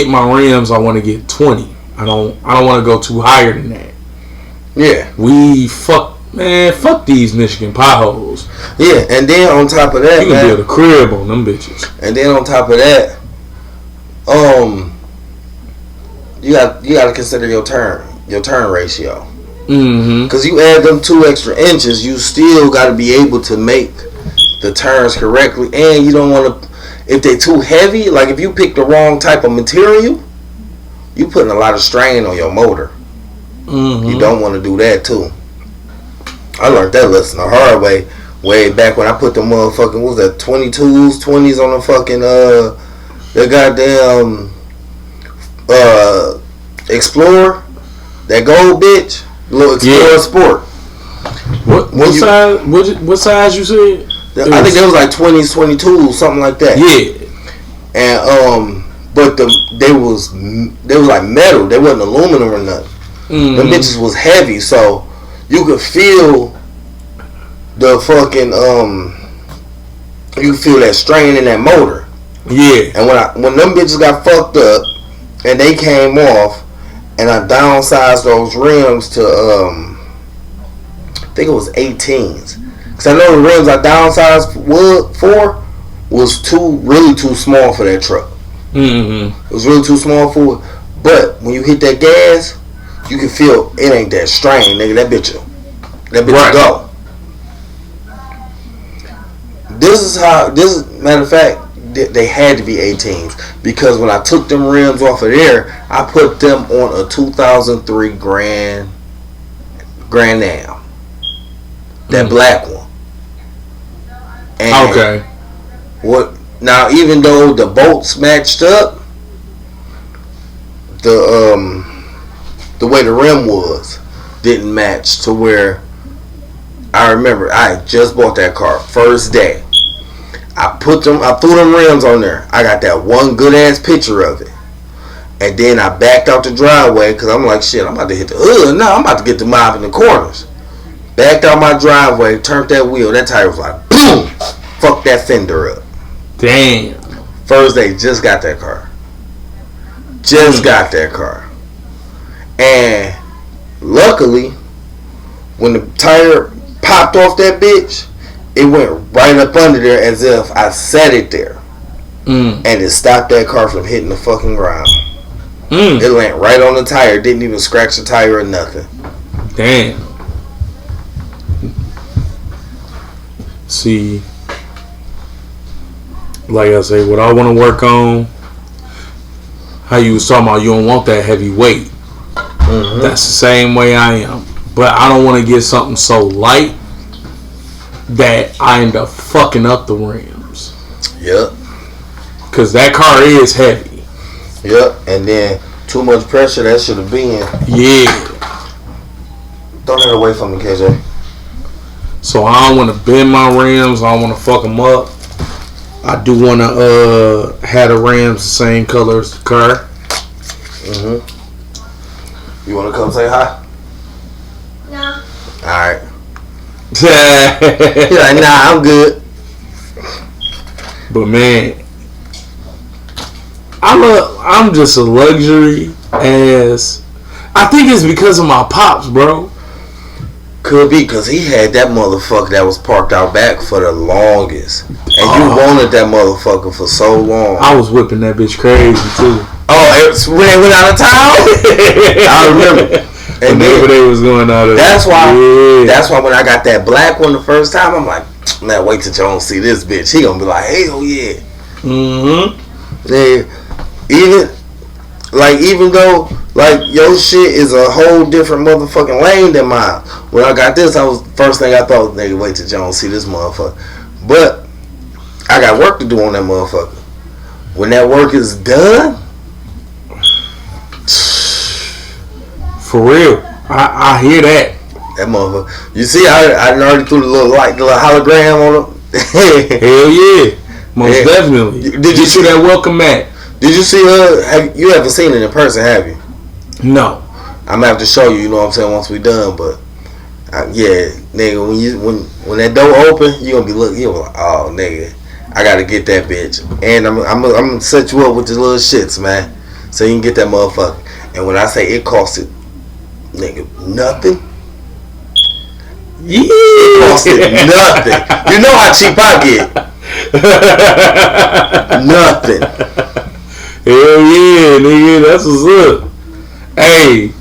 my rims, I want to get 20. I don't want to go too higher than that. Yeah. Fuck these Michigan potholes. Yeah, and then on top of that, you can build a crib on them bitches. And then on top of that, you got to consider your turn ratio. Mm-hmm. Because you add them 2 extra inches, you still got to be able to make the turns correctly, and you don't want to. If they're too heavy, like if you pick the wrong type of material, you putting a lot of strain on your motor. Mm-hmm. You don't want to do that too. I learned that lesson the hard way back when I put the motherfucking, what was that, 22s, 20s on the fucking the goddamn Explorer, that gold bitch, little Explorer Sport. What size you said? I think it was like 20s, 22s, something like that. Yeah. And but they was like metal. They wasn't aluminum or nothing. Mm-hmm. Them bitches was heavy, so you could feel the fucking you could feel that strain in that motor. Yeah. And when them bitches got fucked up and they came off, and I downsized those rims to I think it was 18s. Cause I know the rims I downsized for was really too small for that truck. Mm-hmm. It was really too small for it. But when you hit that gas, you can feel it ain't that strain, nigga. That bitch right. Go. Matter of fact, they had to be 18s, because when I took them rims off of there, I put them on a 2003 Grand Am, that black one. And okay. What now? Even though the bolts matched up, the way the rim was didn't match to where. I remember I just bought that car first day. I threw them rims on there. I got that one good ass picture of it, and then I backed out the driveway because I'm like, shit, I'm about to hit the hood. No, I'm about to get the mob in the corners. Backed out my driveway, turned that wheel. That tire was like, boom, fuck that fender up. Damn. First day, just got that car. Got that car, and luckily, when the tire popped off that bitch, it went right up under there as if I set it there. And it stopped that car from hitting the fucking ground. It went right on the tire, didn't even scratch the tire or nothing. Damn. See, like I say, what I want to work on, how you was talking about you don't want that heavy weight. Mm-hmm. That's the same way I am. But I don't want to get something so light that I end up fucking up the rims. Yep. Cause that car is heavy. Yep. And then too much pressure, that should have been. Yeah. Throw that away from me, KJ. So I don't want to bend my rims. I don't want to fuck them up. I do want to have the rims the same color as the car. You want to come say hi? No. Alright. You're like, nah, I'm good. But man, I'm just a luxury ass. I think it's because of my pops, bro. Could be, because he had that motherfucker that was parked out back for the longest. And you wanted that motherfucker for so long. I was whipping that bitch crazy, too. Oh, it's when they went out of town? I remember. And whenever they was going out of That's why when I got that black one the first time, I'm like, man, wait till Jones see this bitch. He gonna be like, hell yeah. Yeah. Even though like your shit is a whole different motherfucking lane than mine. When I got this, first thing I thought, nigga, wait till Jones see this motherfucker. But I got work to do on that motherfucker. When that work is done, for real, I hear that. That motherfucker. You see, I already threw the little hologram on him. Hell yeah, most definitely. Did you see that welcome mat? Did you see her? You haven't seen it in person, have you? No. I'm gonna have to show you. You know what I'm saying? Once we done, but yeah, nigga, when that door open, you gonna be looking. You like, oh nigga, I gotta get that bitch, and I'm gonna set you up with the little shits, man, so you can get that motherfucker. And when I say it costed, nigga, nothing. Yeah. It costed nothing. You know how cheap I get. Nothing. Hell yeah, nigga, that's what's up. Hey,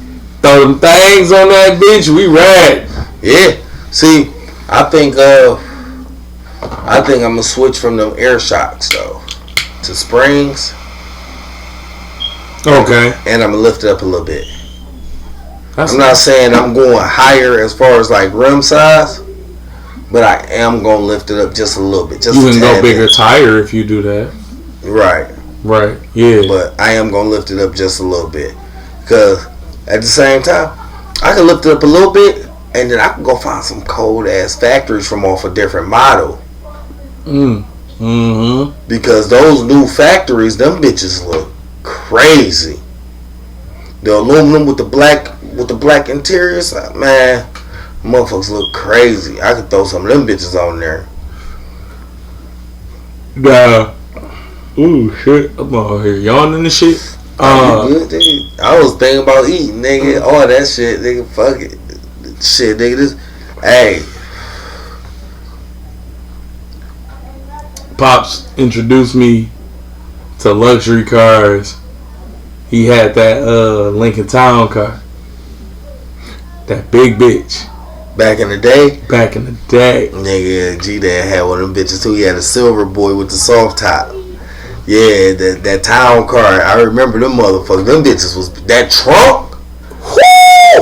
throw them things on that bitch, we ride. Yeah. See, I think I'm gonna switch from them air shocks though to springs. Okay. And I'm gonna lift it up a little bit. That's I'm not saying I'm going higher as far as like rim size, but I am gonna lift it up just a little bit. Just you can go bigger bit. tire if you do that. Right. Right. Yeah. But I am gonna lift it up just a little bit, because at the same time, I can lift it up a little bit, and then I can go find some cold ass factories from off a different model. Because those new factories, them bitches look crazy. The aluminum with the black interiors, man, motherfuckers look crazy. I could throw some of them bitches on there. Ooh, shit. I'm out here yawning and shit. Good, nigga. I was thinking about eating, nigga. All that shit, nigga. Fuck it. Shit, nigga. This. Hey. Pops introduced me to luxury cars. He had that Lincoln Town car. That big bitch. Back in the day? Back in the day. Nigga, G-Dad had one of them bitches too. He had a silver boy with the soft top. Yeah, that town car. I remember them motherfuckers. Them bitches was... That trunk? Woo!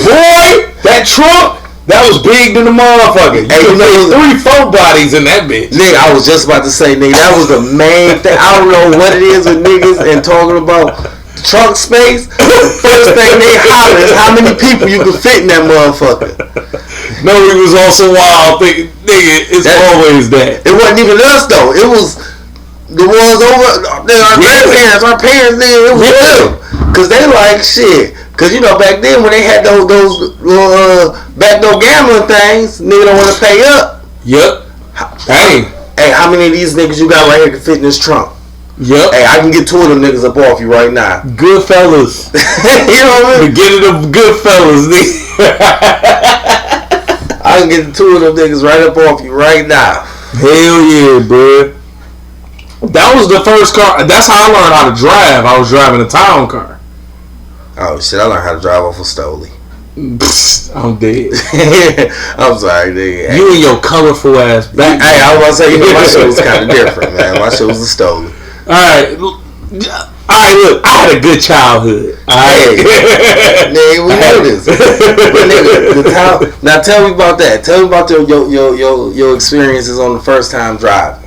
Boy! That trunk? That was big than the motherfucker. Hey, you know, 3-4 bodies in that bitch. Nigga, I was just about to say, nigga, that was the main thing. I don't know what it is with niggas and talking about trunk space. First thing they holler is how many people you can fit in that motherfucker. No, it was also wild. Nigga, it's always that. It wasn't even us though. It was the ones over. Our grandparents, our parents. Nigga, it was them. Cause they like shit. Cause you know back then when they had those backdoor gambling things, nigga don't want to pay up. Yep. Hey, how many of these niggas you got right here can fit in this trunk? Yep. Hey, I can get 2 of them niggas up off you right now. Good fellas. You know what I mean? Beginning of good fellas, nigga. I can get 2 of them niggas right up off you right now. Hell yeah, bro. That was the first car. That's how I learned how to drive. I was driving a town car. Oh shit, I learned how to drive off of Stoley. I'm dead. I'm sorry, nigga. You and your colorful ass back. Hey, I was about to say, you know, my shit was kind of different, man. My shit was a Stoley. Alright, look, I had a good childhood. Hey, nigga, we know this. But nigga, the town. Now tell me about that. Tell me about your experiences on the first time driving.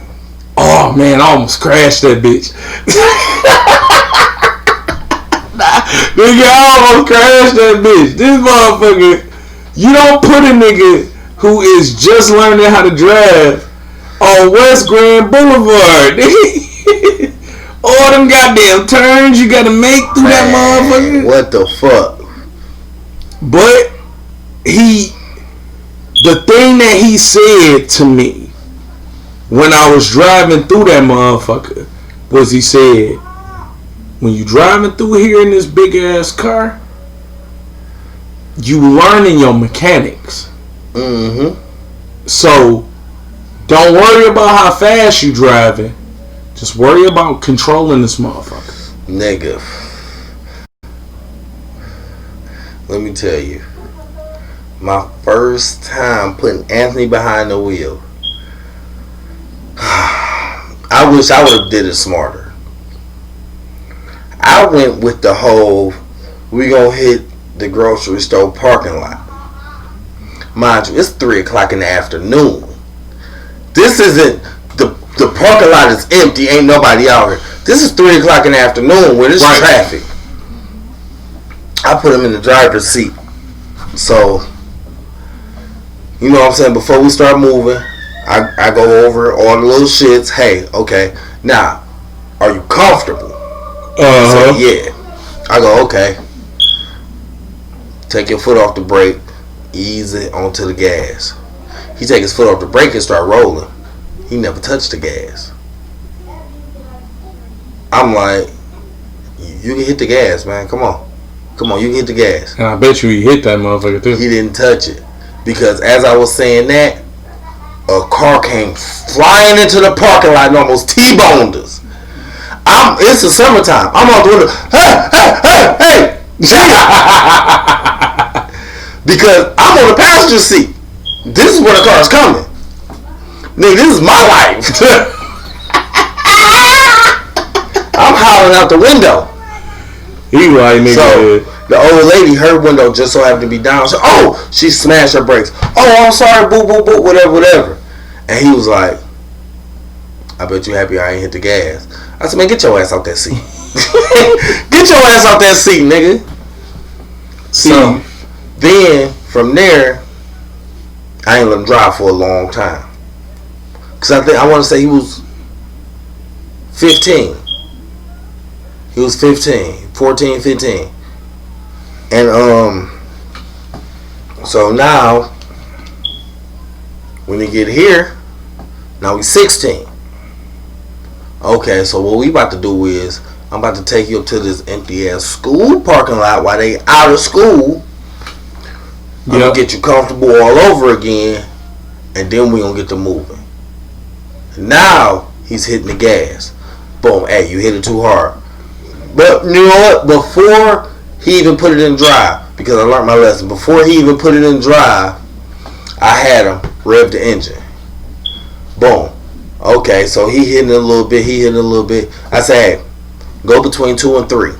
Oh man, I almost crashed that bitch. Nigga, I almost crashed that bitch. This motherfucker, you don't put a nigga who is just learning how to drive on West Grand Boulevard. All them goddamn turns you gotta make through that motherfucker. What the fuck? But the thing that he said to me when I was driving through that motherfucker was he said, when you driving through here in this big ass car, you learning your mechanics. Mm-hmm. So don't worry about how fast you driving. Just worry about controlling this motherfucker. Nigga. Let me tell you. My first time putting Anthony behind the wheel. I wish I would have did it smarter. I went with the whole, we gonna hit the grocery store parking lot. Mind you, it's 3 o'clock in the afternoon. This isn't, the parking lot is empty, ain't nobody out here. This is 3 o'clock in the afternoon where there's traffic. I put him in the driver's seat. So, you know what I'm saying, before we start moving, I go over all the little shits. Hey, okay, now, are you comfortable? So, yeah. I go, okay. Take your foot off the brake, ease it onto the gas. He take his foot off the brake and start rolling. He never touched the gas. I'm like, you can hit the gas, man. Come on, you can hit the gas. And I bet you he hit that motherfucker too. He didn't touch it. Because as I was saying that, a car came flying into the parking lot and almost T-boned us. It's the summertime. I'm on the window. Hey! Because I'm on the passenger seat. This is where the car's coming. Nigga, this is my life. I'm hollering out the window. He like, nigga. So, the old lady, her window just so happened to be down. She smashed her brakes. Oh, I'm sorry, boo, boo, boo, whatever. And he was like, I bet you happy I ain't hit the gas. I said, man, get your ass out that seat. Get your ass out that seat, nigga. So, then, from there, I ain't let him drive for a long time. Because I want to say he was 15. He was 15. 14, 15. And, so now, when he get here, now he's 16. Okay, so what we about to do is, I'm about to take you up to this empty ass school parking lot while they out of school. I'm gonna get you comfortable all over again, and then we gonna get to moving. Now he's hitting the gas. Boom, hey, you hit it too hard. But you know what? Before he even put it in drive, because I learned my lesson, before he even put it in drive, I had him rev the engine. Boom. Okay, so he hitting it a little bit, I said, hey, go between 2 and 3.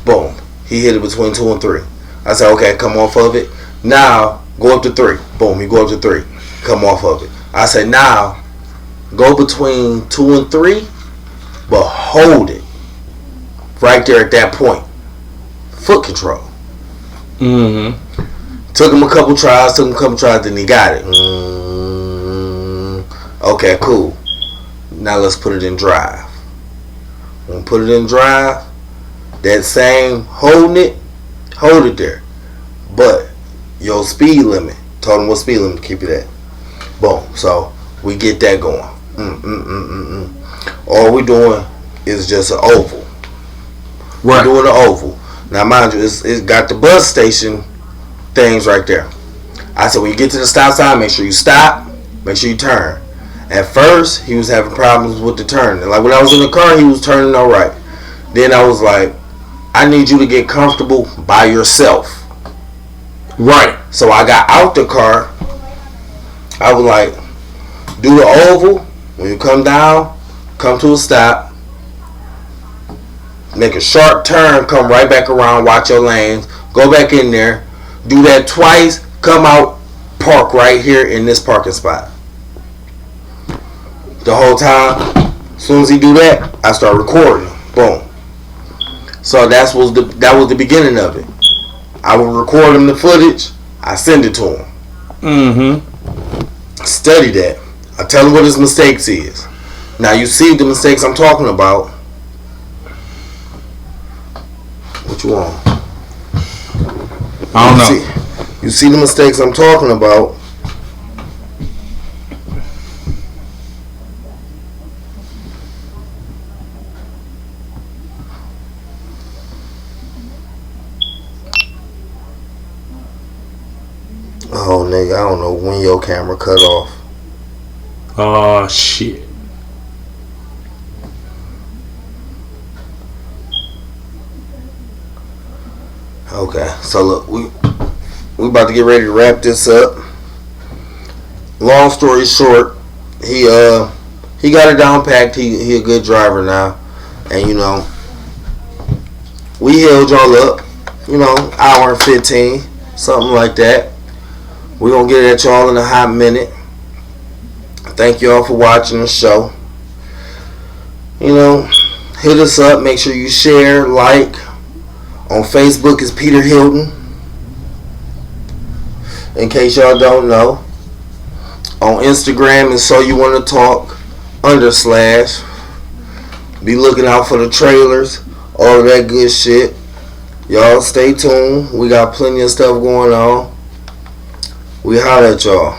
Boom. He hit it between 2 and 3. I said, okay, come off of it. Now, go up to 3. Boom, he go up to 3. Come off of it. I said, now, go between 2 and 3, but hold it. Right there at that point. Foot control. Mm-hmm. Took him a couple tries, then he got it. Okay, cool. Now let's put it in drive. When we put it in drive, that same hold it there. But your speed limit, told him what speed limit to keep it at. Boom. So we get that going. All we doing is just an oval. We're doing an oval. Now mind you, it's got the bus station things right there. I said when you get to the stop sign, make sure you stop, make sure you turn. At first, he was having problems with the turning. Like when I was in the car, he was turning all right. Then I was like, I need you to get comfortable by yourself. Right. So I got out the car. I was like, do the oval. When you come down, come to a stop. Make a sharp turn, come right back around, watch your lanes. Go back in there. Do that twice. Come out, park right here in this parking spot. the whole time. As soon as he do that, I start recording. Boom. So that was the beginning of it. I would record him the footage. I send it to him. Mm-hmm. Study that. I tell him what his mistakes is. Now you see the mistakes I'm talking about. What you want? I don't know. You see the mistakes I'm talking about. Oh, nigga, I don't know when your camera cut off. Oh, shit. Okay, so look, we about to get ready to wrap this up. Long story short, he got it down packed. He a good driver now, and you know, we held y'all up. You know, hour and 15, something like that. We're gonna get it at y'all in a hot minute. Thank y'all for watching the show. You know, hit us up. Make sure you share, like. On Facebook is Peter Hilton. In case y'all don't know. On Instagram is So You Wanna Talk _. Be looking out for the trailers. All of that good shit. Y'all stay tuned. We got plenty of stuff going on. We holler at y'all.